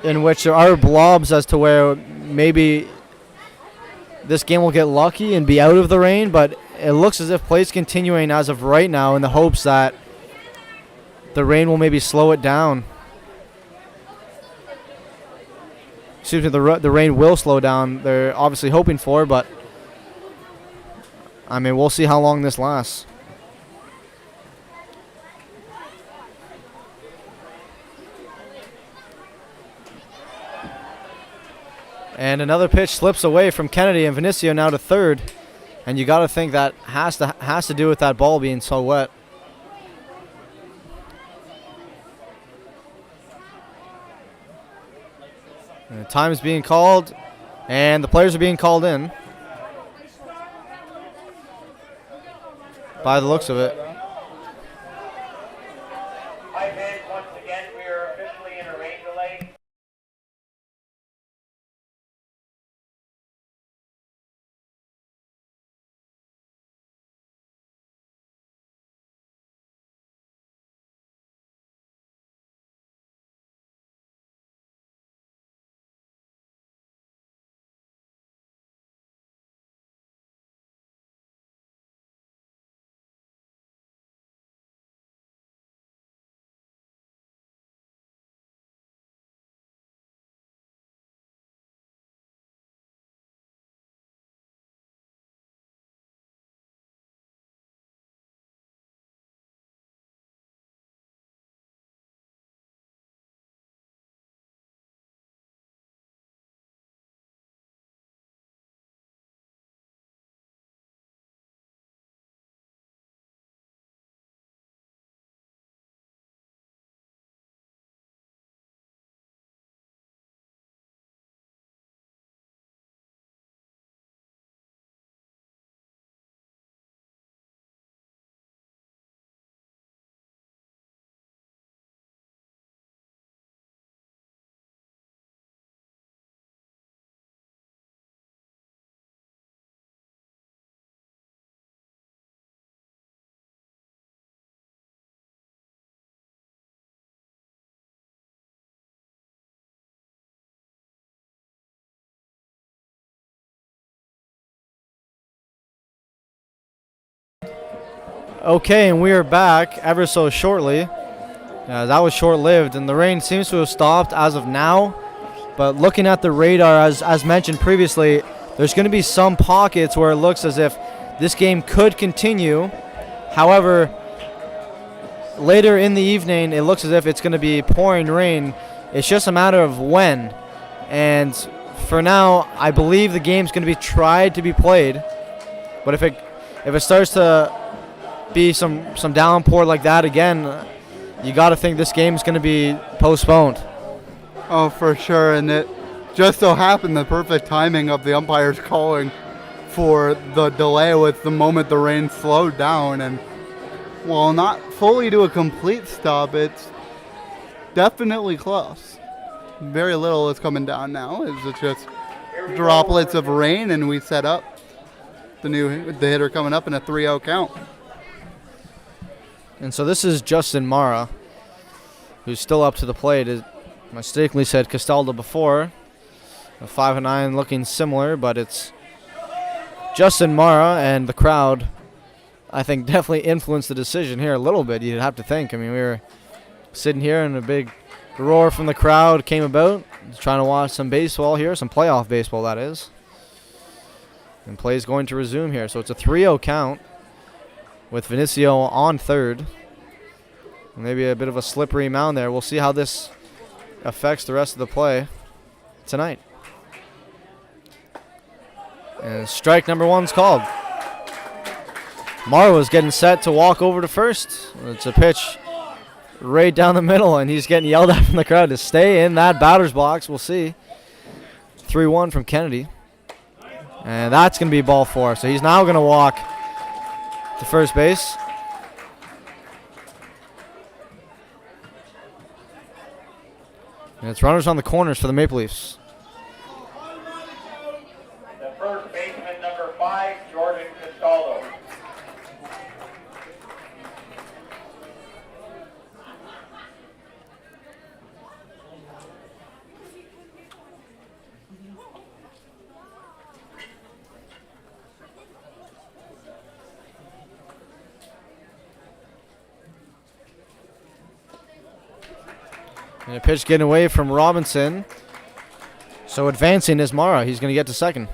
Speaker 1: in which there are blobs as to where maybe this game will get lucky and be out of the rain, but it looks as if play's continuing as of right now in the hopes that the rain will maybe slow it down. Excuse me, the rain will slow down. They're obviously hoping for, but I mean, we'll see how long this lasts. And another pitch slips away from Kennedy, and Vinicio now to third. And you got to think that has to do with that ball being so wet. And the time is being called, and the players are being called in by the looks of it. Okay, and we are back ever so shortly. That was short-lived, and the rain seems to have stopped as of now. But looking at the radar, as mentioned previously, there's going to be some pockets where it looks as if this game could continue. However, later in the evening, it looks as if it's going to be pouring rain. It's just a matter of when. And for now, I believe the game's going to be tried to be played. But if it starts to be some downpour like that again, you got to think this game's going to be postponed.
Speaker 2: Oh, for sure. And it just so happened the perfect timing of the umpires calling for the delay was the moment the rain slowed down. And while not fully to a complete stop, it's definitely close. Very little is coming down now. It's just droplets of rain, and we set up the hitter coming up in a 3-0 count.
Speaker 1: And so this is Justin Mara, who's still up to the plate. I mistakenly said Castaldo before. A 5-9 looking similar, but it's Justin Mara, and the crowd, I think, definitely influenced the decision here a little bit, you'd have to think. I mean, we were sitting here and a big roar from the crowd came about, trying to watch some baseball here, some playoff baseball, that is. And play is going to resume here. So it's a 3-0 count with Vinicio on third. Maybe a bit of a slippery mound there. We'll see how this affects the rest of the play tonight. And strike number one's called. Marwa's getting set to walk over to first. It's a pitch right down the middle, and he's getting yelled at from the crowd to stay in that batter's box. We'll see. 3-1 from Kennedy. And that's going to be ball four. So he's now going to walk to first base. And it's runners on the corners for the Maple Leafs.
Speaker 3: The first baseman, number 5, Jordan Castaldo.
Speaker 1: And a pitch getting away from Robinson. So advancing is Mara. He's going to get to second.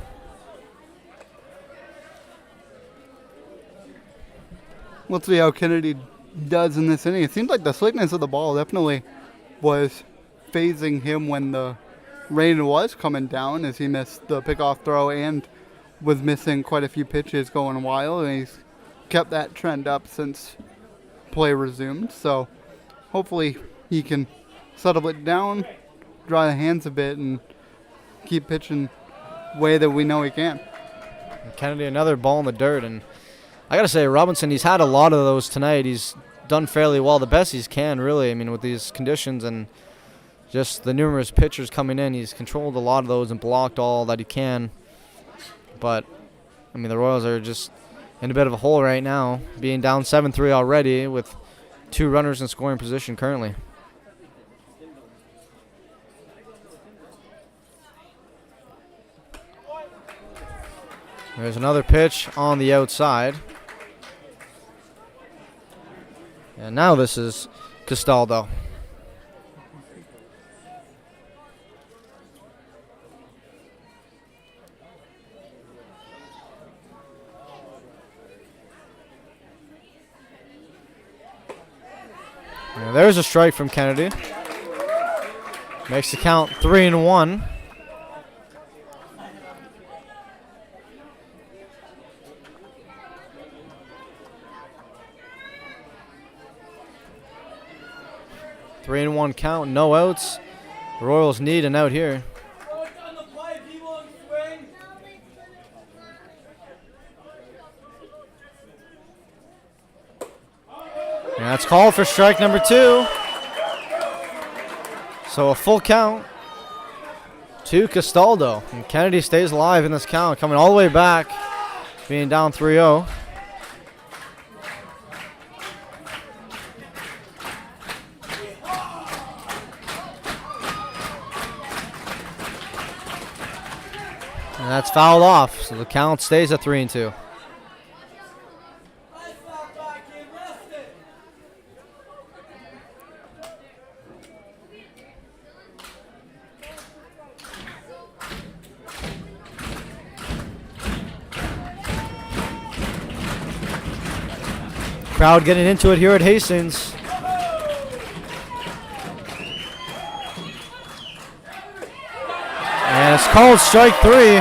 Speaker 2: Let's see how Kennedy does in this inning. It seems like the slickness of the ball definitely was phasing him when the rain was coming down, as he missed the pickoff throw and was missing quite a few pitches going wild, and he's kept that trend up since play resumed. So hopefully he can settle it down, dry the hands a bit, and keep pitching the way that we know he can.
Speaker 1: And Kennedy, another ball in the dirt. And I got to say, Robinson, he's had a lot of those tonight. He's done fairly well, the best he can, really. I mean, with these conditions and just the numerous pitchers coming in, he's controlled a lot of those and blocked all that he can. But, I mean, the Royals are just in a bit of a hole right now, being down 7-3 already with 2 runners in scoring position currently. There's another pitch on the outside. And now this is Castaldo. And there's a strike from Kennedy. Makes the count 3-1. Three and 1 count, no outs. The Royals need an out here. And that's called for strike number 2. So a full count to Castaldo. And Kennedy stays alive in this count, coming all the way back, being down 3-0. And that's fouled off, so the count stays at 3-2. Crowd getting into it here at Hastings. And it's called strike 3.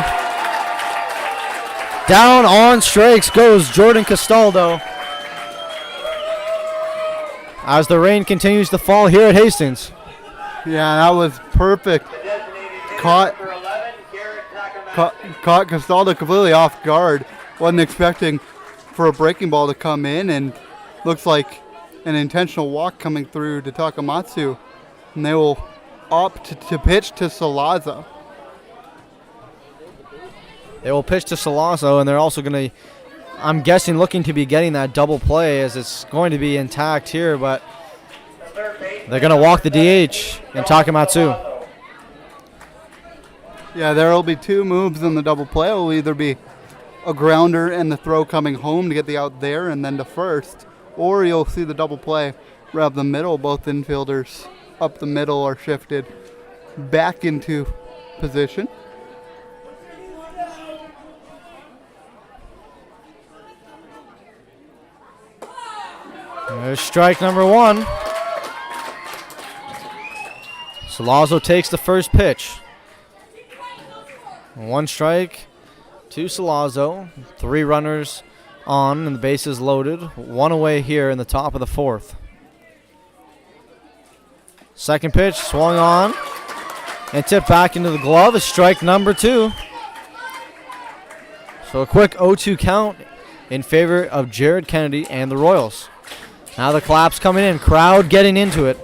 Speaker 1: Down on strikes goes Jordan Castaldo as the rain continues to fall here at Hastings.
Speaker 2: Yeah, that was perfect. Caught Castaldo completely off guard. Wasn't expecting for a breaking ball to come in, and looks like an intentional walk coming through to Takamatsu. And they will opt to pitch to Salazzo.
Speaker 1: They will pitch to Salazzo, and they're also going to, I'm guessing, looking to be getting that double play as it's going to be intact here, but they're going to walk the DH in Takamatsu.
Speaker 2: Yeah, there will be 2 moves in the double play. It will either be a grounder and the throw coming home to get the out there and then to first, or you'll see the double play right up the middle. Both infielders up the middle are shifted back into position.
Speaker 1: There's strike number 1. Salazzo takes the first pitch. 1 strike to Salazzo. 3 runners on and the bases loaded. 1 away here in the top of the 4th. Second pitch swung on and tipped back into the glove. Is strike number 2. So a quick 0-2 count in favor of Jared Kennedy and the Royals. Now the claps coming in, crowd getting into it.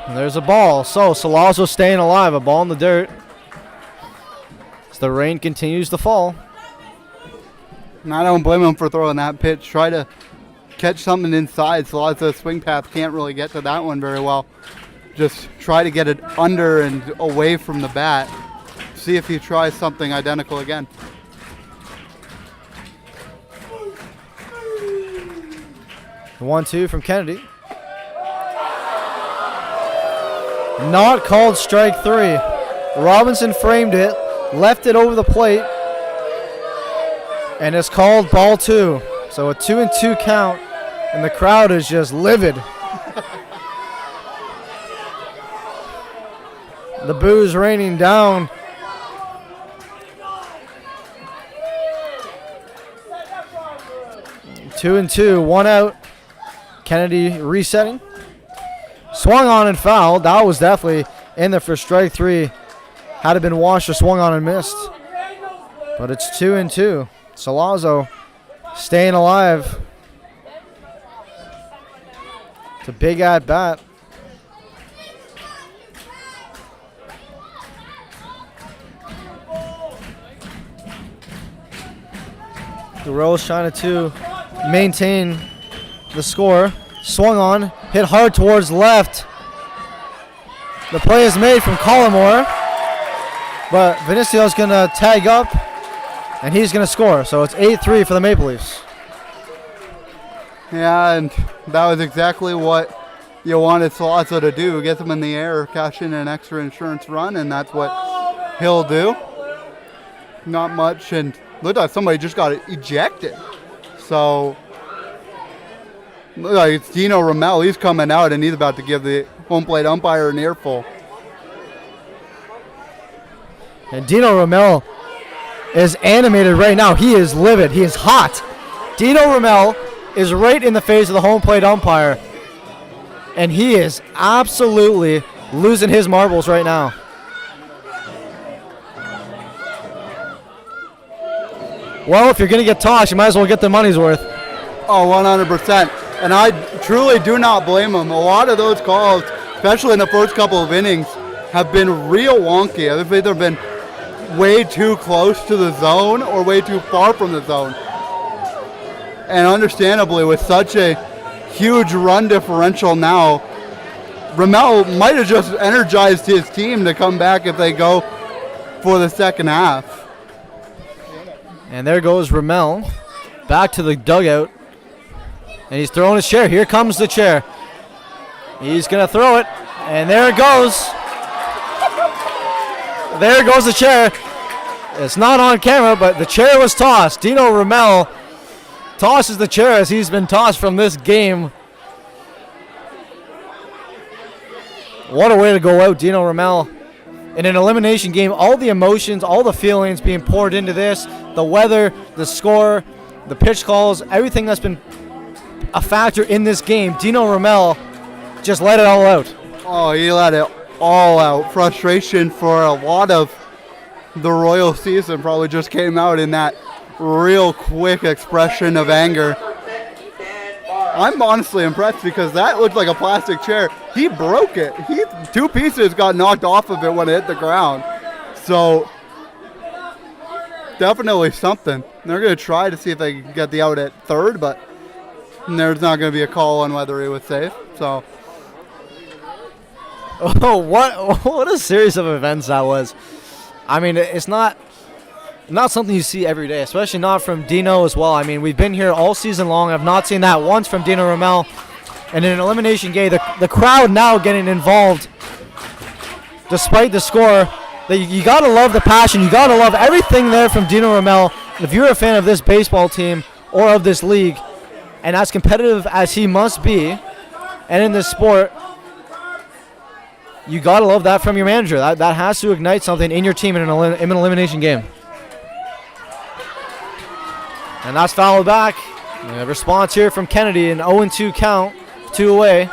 Speaker 1: And there's a ball. So Salazzo staying alive, a ball in the dirt. As the rain continues to fall.
Speaker 2: And I don't blame him for throwing that pitch. Try to catch something inside. Salazzo's swing path can't really get to that one very well. Just try to get it under and away from the bat. See if he tries something identical again.
Speaker 1: The 1-2 from Kennedy. Not called strike 3. Robinson framed it, left it over the plate, and it's called ball 2. So a 2-2 count, and the crowd is just livid. The boos raining down. Two and two, 1 out. Kennedy resetting. Swung on and fouled. That was definitely in there for strike 3. Had it been washed or swung on and missed. But it's 2-2. Salazzo staying alive. It's a big at bat. The Royals trying to maintain the score. Swung on, hit hard towards left. The play is made from Collymore, but Vinicio's going to tag up, and he's going to score. So it's 8-3 for the Maple Leafs.
Speaker 2: Yeah, and that was exactly what you wanted Salazzo to do. Get them in the air, cash in an extra insurance run, and that's what he'll do. Not much, and looked like somebody just got ejected. So, look like it's Dino Ramel. He's coming out, and he's about to give the home plate umpire an earful.
Speaker 1: And Dino Ramel is animated right now. He is livid. He is hot. Dino Ramel is right in the face of the home plate umpire, and he is absolutely losing his marbles right now. Well, if you're going to get tossed, you might as well get the money's worth.
Speaker 2: Oh, 100%. And I truly do not blame him. A lot of those calls, especially in the first couple of innings, have been real wonky. They've either been way too close to the zone or way too far from the zone. And understandably, with such a huge run differential now, Ramel might have just energized his team to come back if they go for the second half.
Speaker 1: And there goes Ramel back to the dugout. And he's throwing his chair. Here comes the chair. He's going to throw it. And there it goes. There goes the chair. It's not on camera, but the chair was tossed. Dino Ramel tosses the chair as he's been tossed from this game. What a way to go out, Dino Ramel. In an elimination game, all the emotions, all the feelings being poured into this, the weather, the score, the pitch calls, everything that's been a factor in this game, Dino Ramel just let it all out.
Speaker 2: Oh, he let it all out. Frustration for a lot of the Royal season probably just came out in that real quick expression of anger. I'm honestly impressed because that looked like a plastic chair. He broke it. Two pieces got knocked off of it when it hit the ground. So definitely something. They're going to try to see if they can get the out at third, but there's not going to be a call on whether he was safe. So.
Speaker 1: Oh, what a series of events that was. I mean, it's not something you see every day, especially not from Dino as well. I mean, we've been here all season long. I've not seen that once from Dino Ramel. And in an elimination game, the crowd now getting involved despite the score. You got to love the passion. You got to love everything there from Dino Ramel. If you're a fan of this baseball team or of this league, and as competitive as he must be, and in this sport, you got to love that from your manager. That has to ignite something in your team in an elimination game. And that's fouled back. A response here from Kennedy, an 0-2 count, 2 away.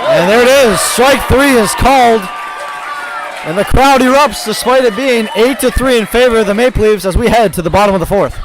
Speaker 1: And there it is. Strike 3 is called. And the crowd erupts despite it being 8-3 in favor of the Maple Leafs as we head to the bottom of the fourth.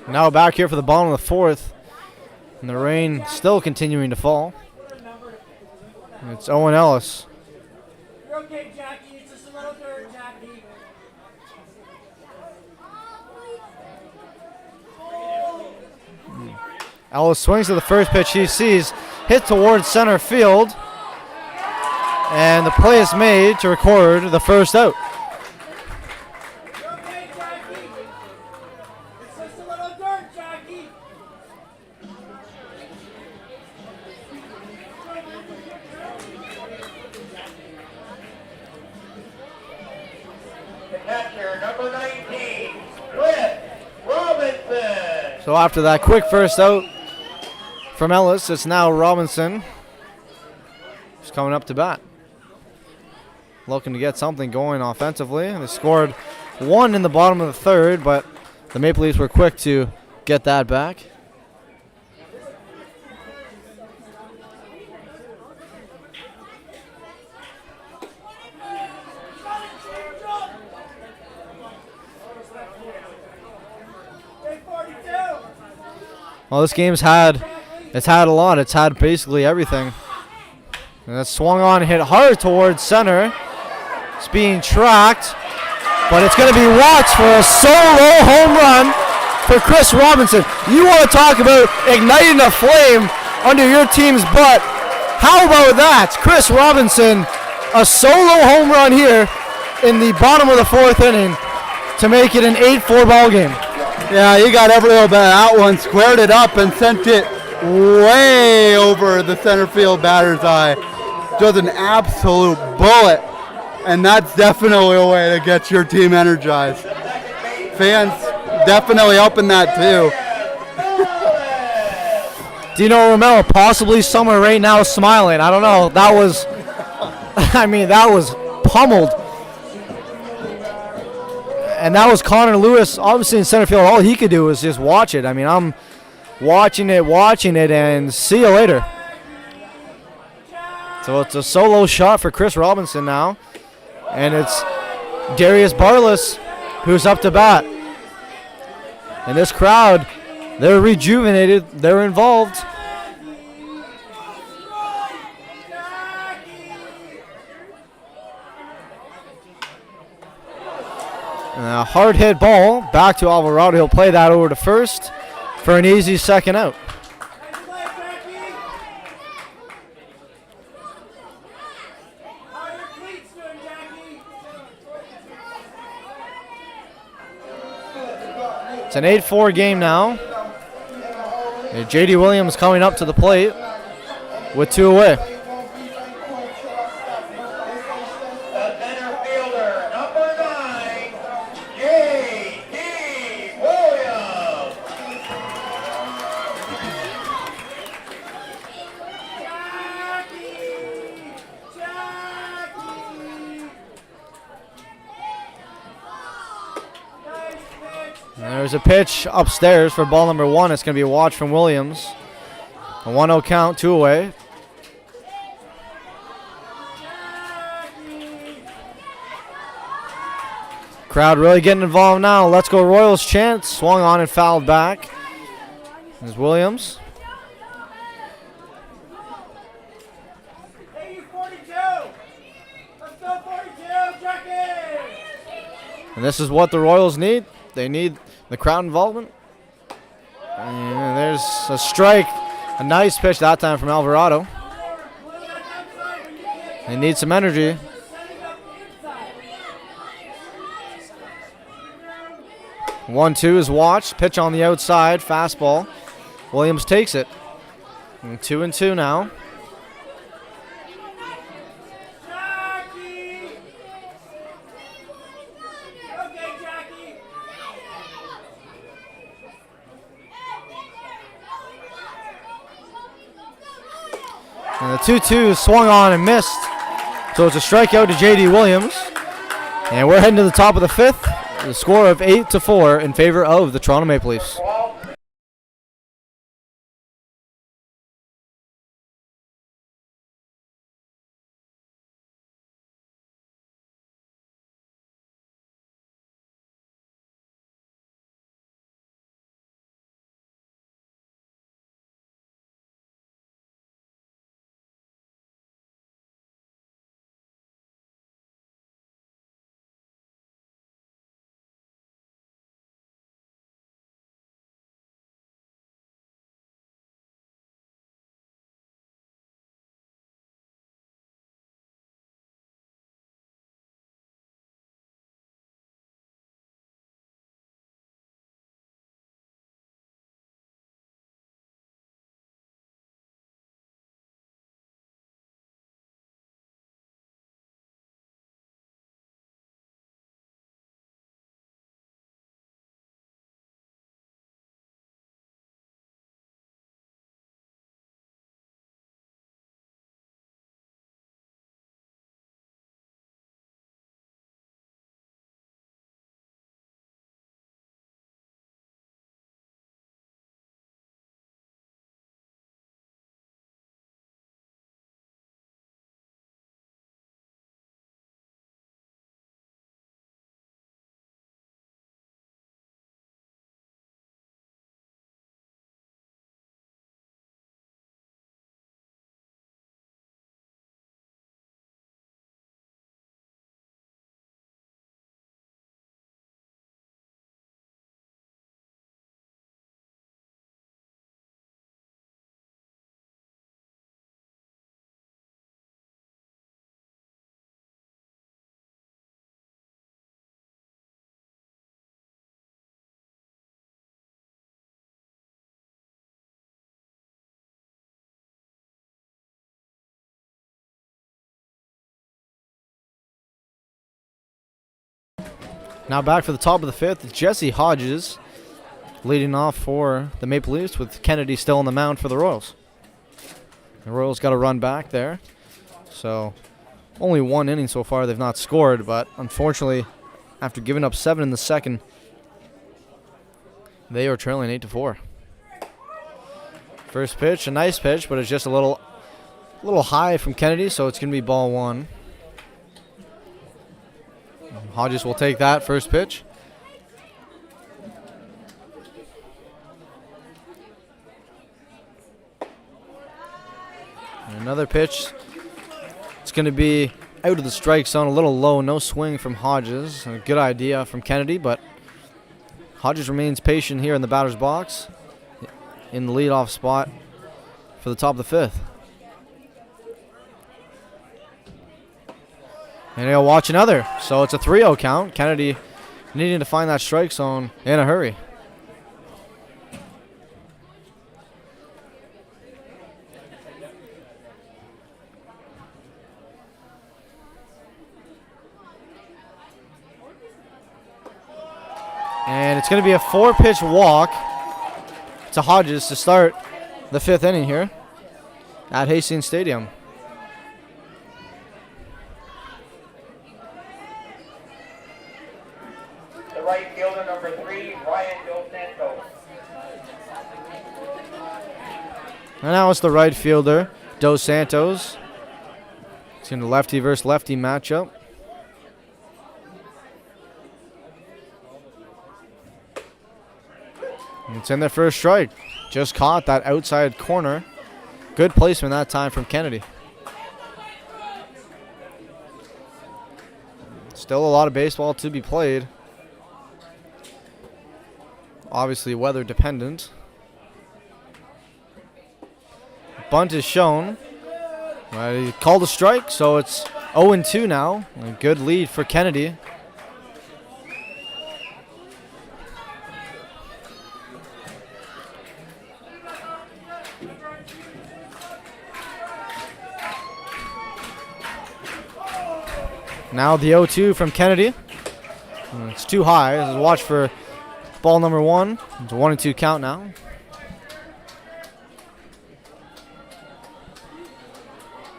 Speaker 1: Now back here for the bottom of the fourth. And the rain still continuing to fall. And it's Owen Ellis.
Speaker 4: You're okay, Jackie. It's just a little dirt, Jackie.
Speaker 1: Ellis swings to the first pitch he sees. Hit towards center field. And the play is made to record the first out. So after that quick first out from Ellis, it's now Robinson. He's coming up to bat. Looking to get something going offensively. They scored one in the bottom of the third, but the Maple Leafs were quick to get that back. Well, this game's had a lot. It's had basically everything. And that swung on and hit hard towards center. It's being tracked, but it's going to be watched for a solo home run for Chris Robinson. You want to talk about igniting a flame under your team's butt? How about that? Chris Robinson, a solo home run here in the bottom of the 4th inning to make it an 8-4 ball game.
Speaker 2: Yeah, he got every little bit of that one, squared it up, and sent it way over the center field batter's eye. Just an absolute bullet, and that's definitely a way to get your team energized. Fans definitely helping that too.
Speaker 1: Dino Romero possibly somewhere right now smiling. I don't know. That was, that was pummeled. And that was Connor Lewis, obviously in center field. All he could do was just watch it. I'm watching it, and see you later. So it's a solo shot for Chris Robinson now. And it's Darius Barlas who's up to bat. And this crowd, they're rejuvenated. They're involved. And a hard hit ball back to Alvarado. He'll play that over to first for an easy second out. It's an 8-4 game now. J.D. Williams coming up to the plate with 2 away.
Speaker 3: The center fielder, number 9, J.D. Williams.
Speaker 1: And there's a pitch upstairs for ball number 1. It's going to be a watch from Williams. A 1-0 count, 2 away. Crowd really getting involved now. Let's go Royals chant. Swung on and fouled back. There's Williams.
Speaker 4: Hey, you 42! Let's go 42, Jackie!
Speaker 1: And this is what the Royals need. They need the crowd involvement. And there's a strike. A nice pitch that time from Alvarado. They need some energy. 1-2 is watched. Pitch on the outside. Fastball. Williams takes it. And 2-2 now.
Speaker 4: Jackie! Okay, Jackie!
Speaker 1: And the 2-2 swung on and missed. So it's a strikeout to J.D. Williams. And we're heading to the top of the 5th. The score of 8-4 in favor of the Toronto Maple Leafs. Now back for the top of the fifth, Jesse Hodges leading off for the Maple Leafs with Kennedy still on the mound for the Royals. The Royals got a run back there. So only one inning so far they've not scored, but unfortunately after giving up 7 in the second, they are trailing 8-4. First pitch, a nice pitch, but it's just a little high from Kennedy, so it's going to be ball 1. Hodges will take that first pitch. And another pitch. It's going to be out of the strike zone, a little low, no swing from Hodges. A good idea from Kennedy, but Hodges remains patient here in the batter's box in the leadoff spot for the top of the fifth. And he'll watch another. So it's a 3-0 count. Kennedy needing to find that strike zone in a hurry. And it's going to be a 4-pitch walk to Hodges to start the 5th inning here at Hastings Stadium.
Speaker 3: The right fielder, number 3, Ryan Dos Santos.
Speaker 1: And now it's the right fielder, Dos Santos. It's going to lefty versus lefty matchup. And it's in their first strike. Just caught that outside corner. Good placement that time from Kennedy. Still a lot of baseball to be played. Obviously weather dependent. Bunt is shown. He called a strike, so it's 0-2 now. A good lead for Kennedy. Now the 0-2 from Kennedy. It's too high. Watch for ball number 1. It's a 1-2 count now.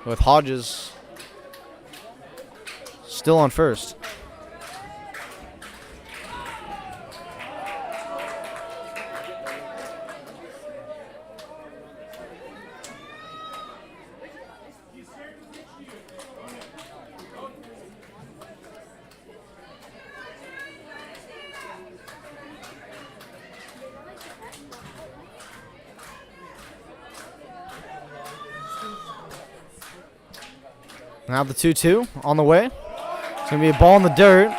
Speaker 1: With Hodges still on first. Now the 2-2 on the way. It's going to be a ball in the dirt.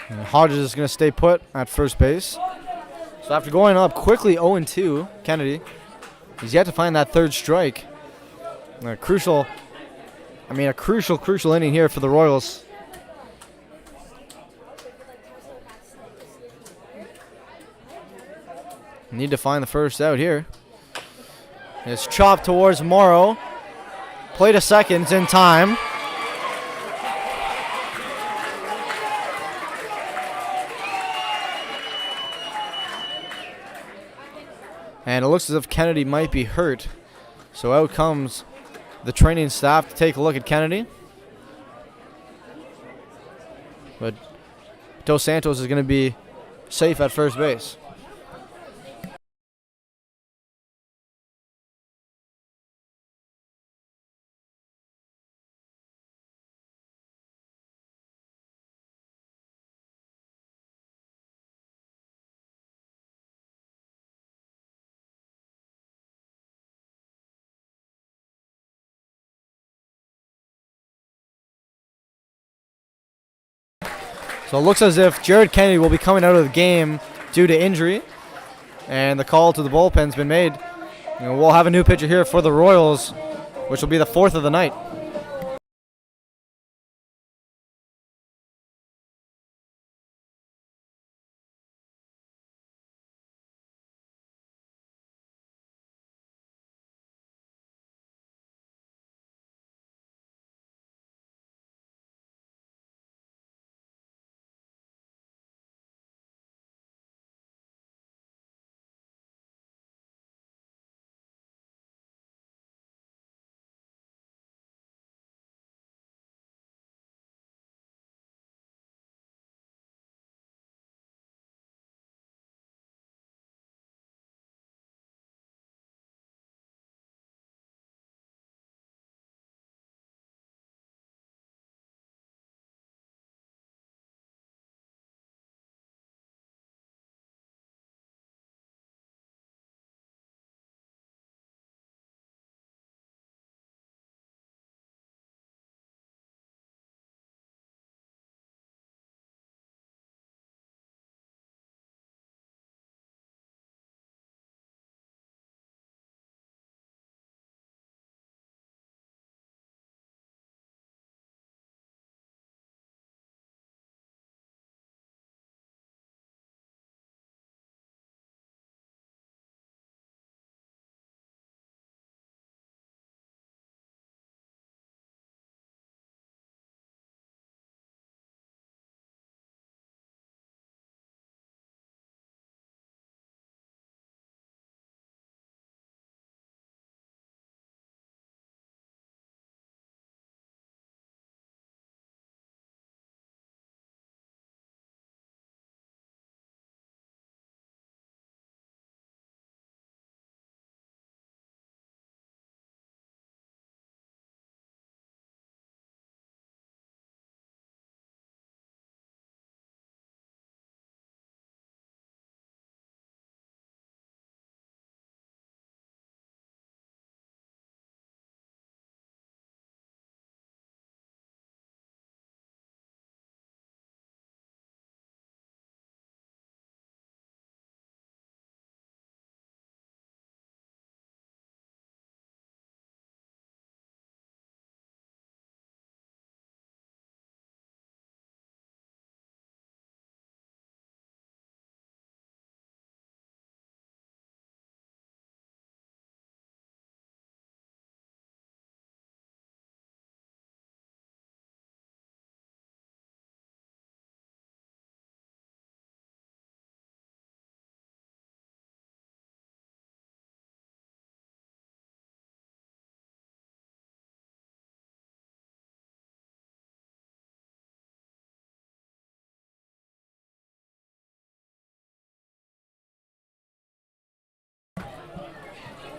Speaker 1: And Hodges is going to stay put at first base. So after going up quickly 0-2, Kennedy, he's yet to find that third strike. A crucial inning here for the Royals. Need to find the first out here. It's chopped towards Morrow. Play to second, it's in time. And it looks as if Kennedy might be hurt. So out comes the training staff to take a look at Kennedy. But Dos Santos is going to be safe at first base. So it looks as if Jared Kennedy will be coming out of the game due to injury. And the call to the bullpen's been made. We'll have a new pitcher here for the Royals, which will be the 4th of the night.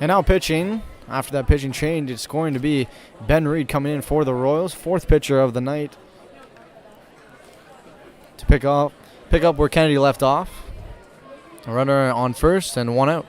Speaker 1: And now pitching. After that pitching change, it's going to be Ben Reid coming in for the Royals. 4th pitcher of the night to pick up where Kennedy left off. A runner on first and 1 out.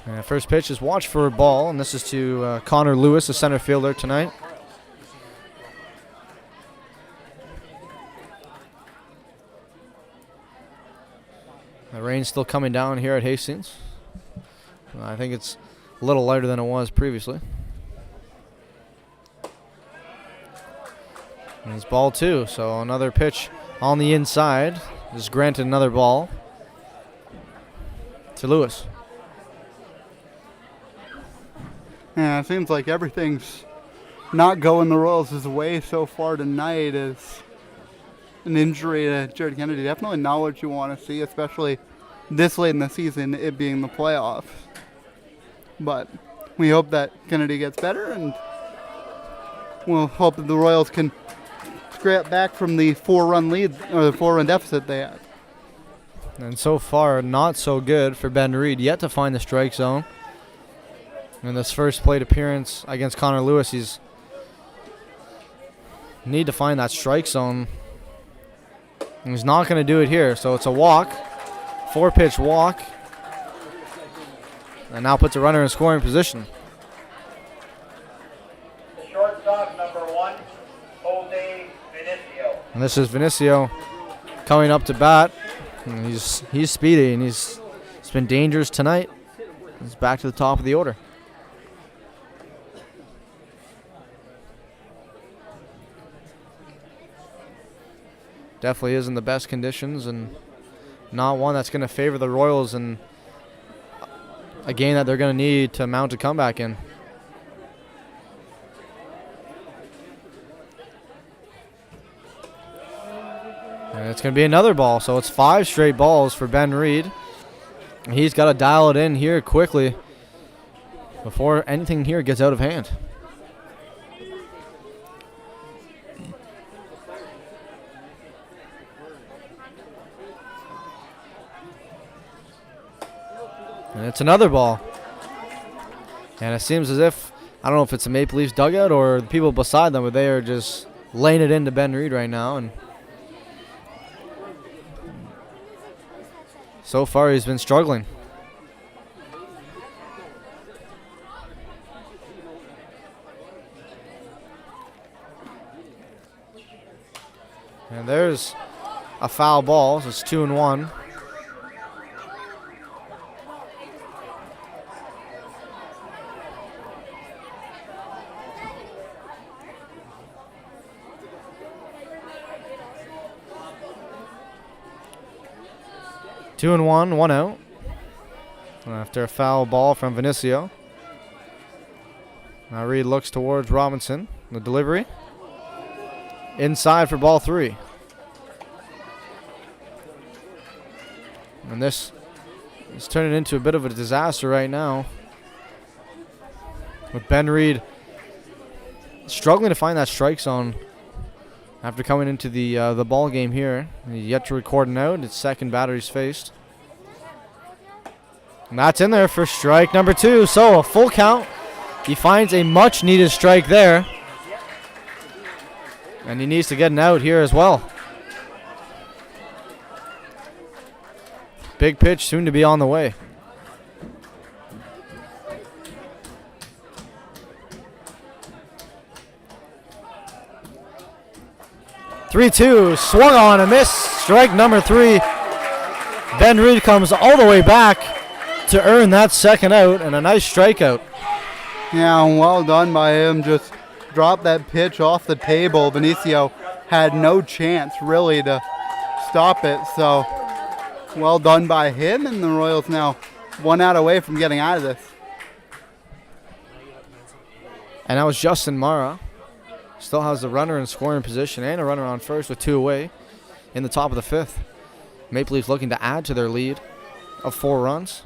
Speaker 1: And first pitch is watch for a ball, and this is to Connor Lewis, the center fielder tonight. The rain's still coming down here at Hastings. I think it's a little lighter than it was previously. And it's ball 2, so another pitch on the inside is granted another ball to Lewis.
Speaker 2: Yeah, it seems like everything's not going the Royals' way so far tonight. As an injury to Jared Kennedy, definitely not what you want to see, especially this late in the season, it being the playoffs. But we hope that Kennedy gets better, and we'll hope that the Royals can scrap back from the 4-run lead, or the 4-run deficit they had.
Speaker 1: And so far, not so good for Ben Reid, yet to find the strike zone. In this first plate appearance against Connor Lewis, he's need to find that strike zone. And he's not going to do it here, so it's a walk. 4-pitch walk. And now puts a runner in scoring position.
Speaker 3: The shortstop, number 1, Jose Vinicio.
Speaker 1: And this is Vinicio coming up to bat. And he's speedy, and he's been dangerous tonight. He's back to the top of the order. Definitely is in the best conditions, and not one that's going to favor the Royals in a game that they're going to need to mount a comeback in. And it's going to be another ball, so it's 5 straight balls for Ben Reid. He's got to dial it in here quickly before anything here gets out of hand. And it's another ball. And it seems as if, I don't know if it's the Maple Leafs dugout or the people beside them, but they are just laying it into Ben Reid right now. And so far he's been struggling. And there's a foul ball, so it's 2-1. Two and one out. After a foul ball from Vinicio. Now Reid looks towards Robinson. The delivery. Inside for ball 3. And this is turning into a bit of a disaster right now, with Ben Reid struggling to find that strike zone after coming into the ball game here. He's yet to record an out. It's second batter he's faced. And that's in there for strike number 2. So a full count. He finds a much needed strike there. And he needs to get an out here as well. Big pitch soon to be on the way. Three-two, swung on and missed. Strike number 3. Ben Reid comes all the way back to earn that second out, and a nice strikeout.
Speaker 2: Yeah, well done by him. Just dropped that pitch off the table. Vinicio had no chance really to stop it, so well done by him, and the Royals now 1 out away from getting out of this.
Speaker 1: And that was Justin Mara. Still has the runner in scoring position and a runner on first with 2 away in the top of the 5th. Maple Leafs looking to add to their lead of 4 runs.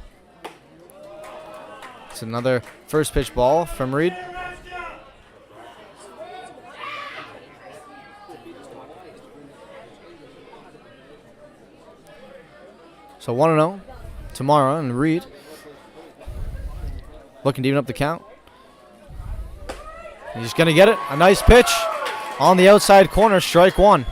Speaker 1: It's another first pitch ball from Reid. So 1-0 tomorrow, and Reid looking to even up the count. He's going to get it. A nice pitch on the outside corner, strike one.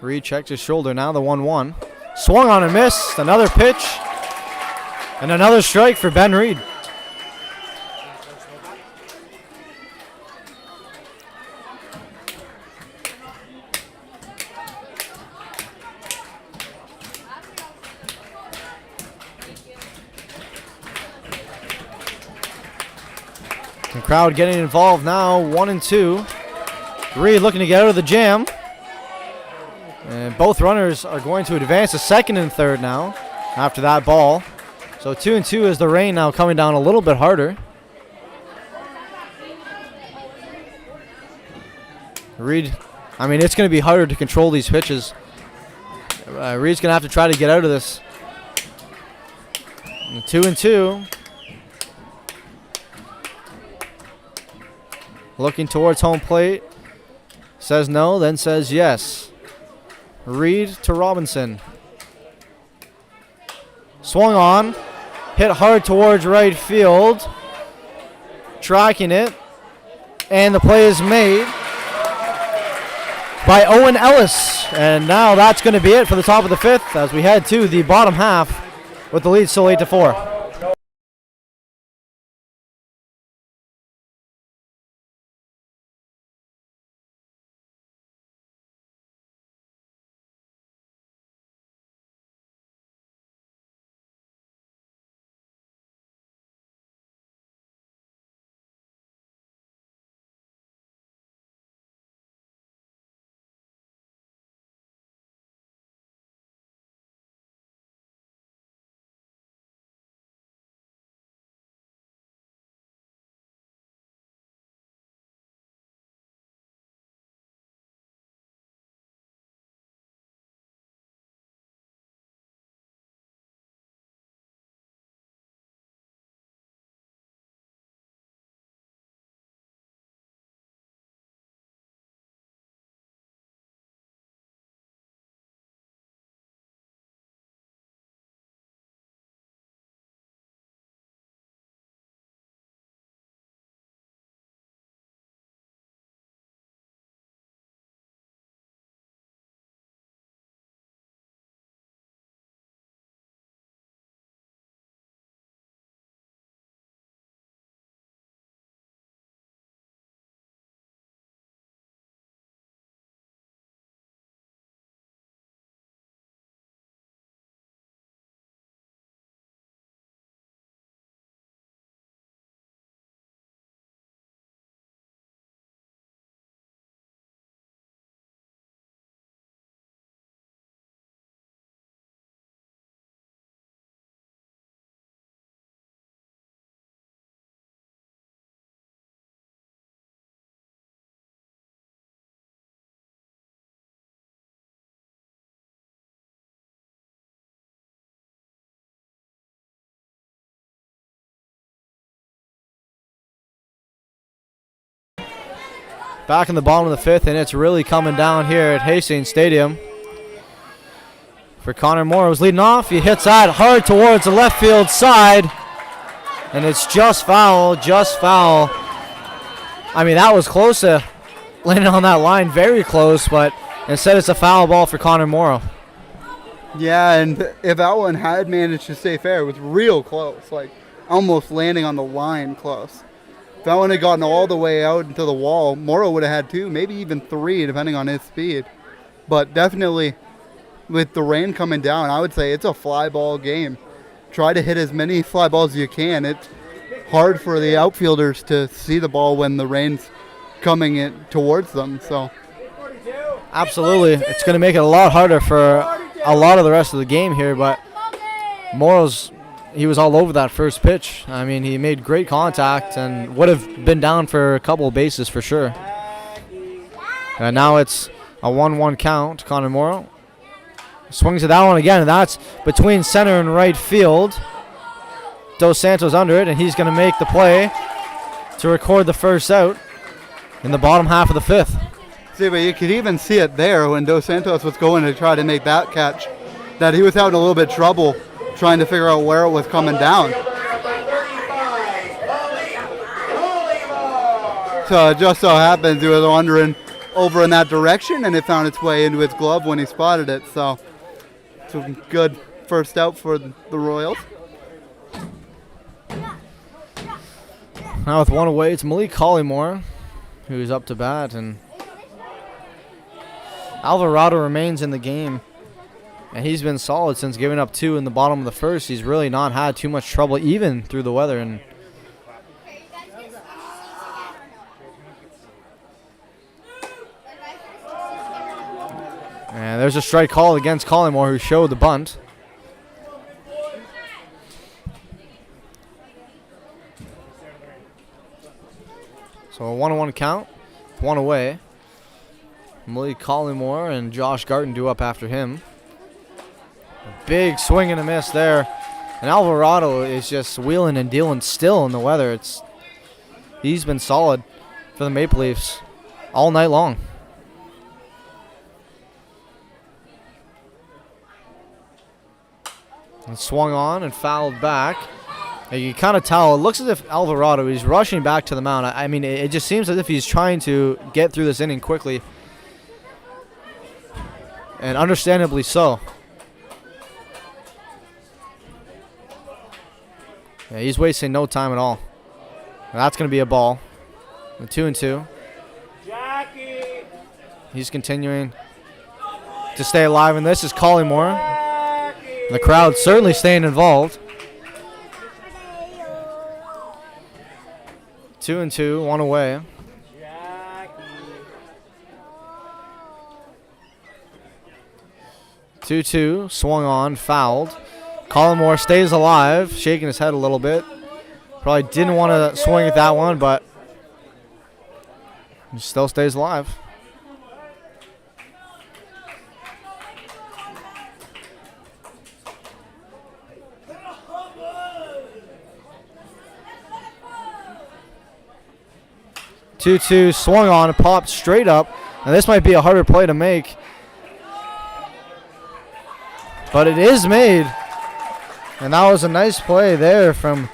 Speaker 1: Reid checked his shoulder, now the 1-1. Swung on and missed. Another pitch. And another strike for Ben Reid. The crowd getting involved now, 1-2. Reid looking to get out of the jam. And both runners are going to advance to second and third now after that ball. So 2-2 as the rain now coming down a little bit harder. Reid, I mean, it's going to be harder to control these pitches. Reid's going to have to try to get out of this. And 2-2. Looking towards home plate. Says no, then says yes. Reid to Robinson. Swung on. Hit hard towards right field. Tracking it. And the play is made by Owen Ellis. And now that's going to be it for the top of the fifth as we head to the bottom half with the lead still 8-4. Back in the bottom of the fifth, and it's really coming down here at Hastings Stadium. For Connor Moore, who's leading off. He hits that hard towards the left field side. And it's just foul, just foul. I mean, that was close to landing on that line, very close, but instead it's a foul ball for Connor Morrow.
Speaker 2: Yeah, and if that one had managed to stay fair, it was real close, like almost landing on the line close. If that one had gotten all the way out into the wall, Morrow would have had 2, maybe even 3, depending on his speed. But definitely, with the rain coming down, I would say it's a fly ball game. Try to hit as many fly balls as you can. It's hard for the outfielders to see the ball when the rain's coming in towards them. So,
Speaker 1: absolutely, it's going to make it a lot harder for a lot of the rest of the game here. But Morrow's, he was all over that first pitch. I mean, he made great contact and would have been down for a couple of bases for sure. And now it's a 1-1 count. Connor Morrow swings at that one again, and that's between center and right field. Dos Santos under it, and he's going to make the play to record the first out in the bottom half of the fifth.
Speaker 2: See, but you could even see it there when Dos Santos was going to try to make that catch, that he was having a little bit of trouble trying to figure out where it was coming down. So it just so happens he was wandering over in that direction, and it found its way into his glove when he spotted it. So it's a good first out for the Royals.
Speaker 1: Now with one away, it's Malik Collymore who's up to bat, and Alvarado remains in the game. And he's been solid since giving up 2 in the bottom of the first. He's really not had too much trouble even through the weather. And there's a strike call against Collymore, who showed the bunt. So a 1-1 count, 1 away. Malik Collymore and Josh Garton due up after him. A big swing and a miss there. And Alvarado is just wheeling and dealing still in the weather. He's been solid for the Maple Leafs all night long. And swung on and fouled back. And you can kind of tell, it looks as if Alvarado is rushing back to the mound. I mean, it just seems as if he's trying to get through this inning quickly. And understandably so. Yeah, he's wasting no time at all. And that's going to be a ball. 2-2.
Speaker 4: Jackie.
Speaker 1: He's continuing to stay alive, and this is Collymore. The crowd certainly staying involved. 2-2, 1 away. 2-2, swung on, fouled. Collymore stays alive, shaking his head a little bit. Probably didn't want to swing at that one, but he still stays alive. Two swung on and popped straight up, and this might be a harder play to make, but it is made. And that was a nice play there from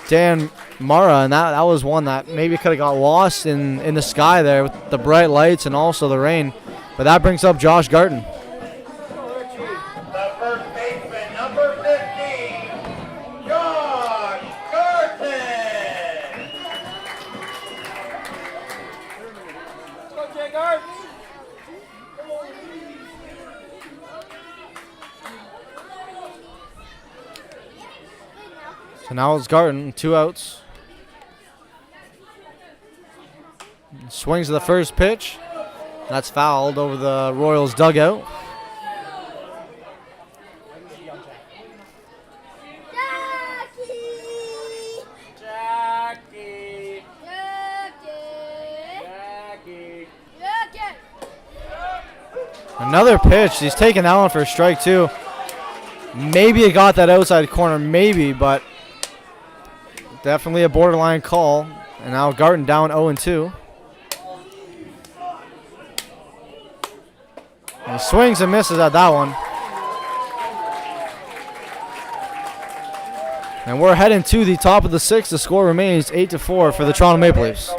Speaker 1: Dan Mara, and that was one that maybe could have got lost in the sky there with the bright lights and also the rain. But that brings up Josh Garton.
Speaker 3: The first baseman, number 15, Josh Garton.
Speaker 4: Let's go, Jay Gart.
Speaker 1: So now it's Garton, 2 outs. Swings to the first pitch. That's fouled over the Royals dugout. Another pitch. He's taking that one for a strike, too. Maybe it got that outside corner, maybe, but definitely a borderline call. And now Garton down 0-2. And he swings and misses at that one. And we're heading to the top of the 6th. The score remains 8-4 for the Toronto Maple Leafs.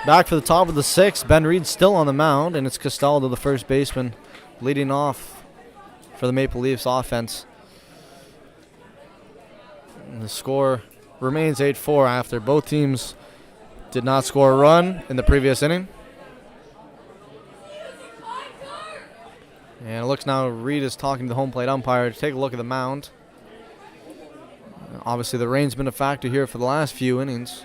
Speaker 1: Back for the top of the 6th. Ben Reed still on the mound, and it's Castaldo, the first baseman, leading off for the Maple Leafs offense. And the score remains 8-4 after both teams did not score a run in the previous inning. And it looks now Reed is talking to the home plate umpire to take a look at the mound. Obviously the rain's been a factor here for the last few innings.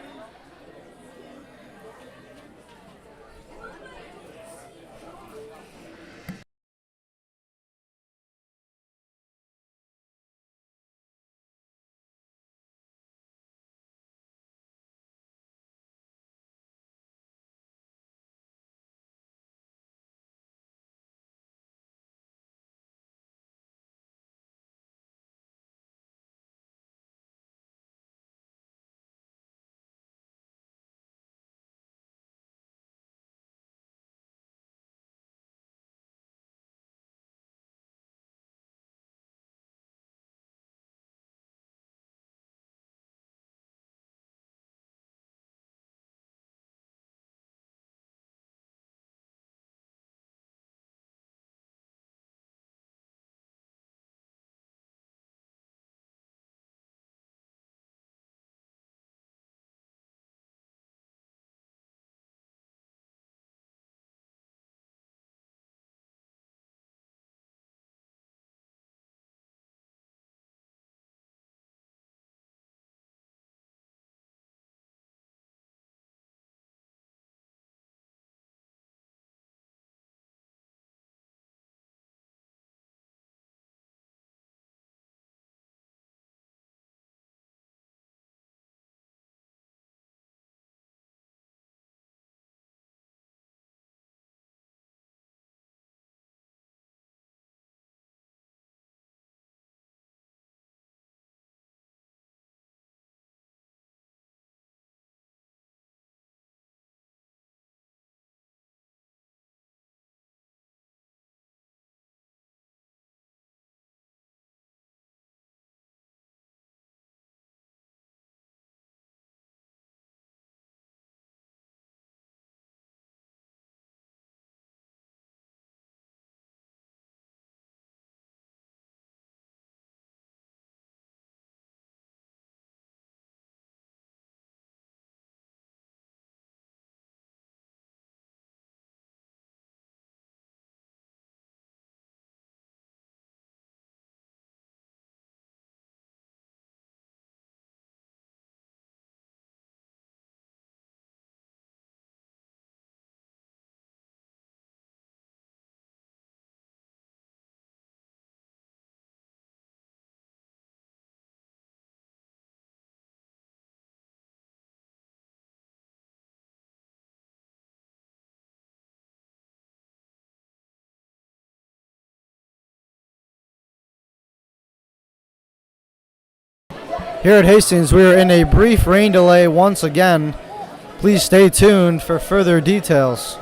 Speaker 1: Here at Hastings, we are in a brief rain delay once again. Please stay tuned for further details.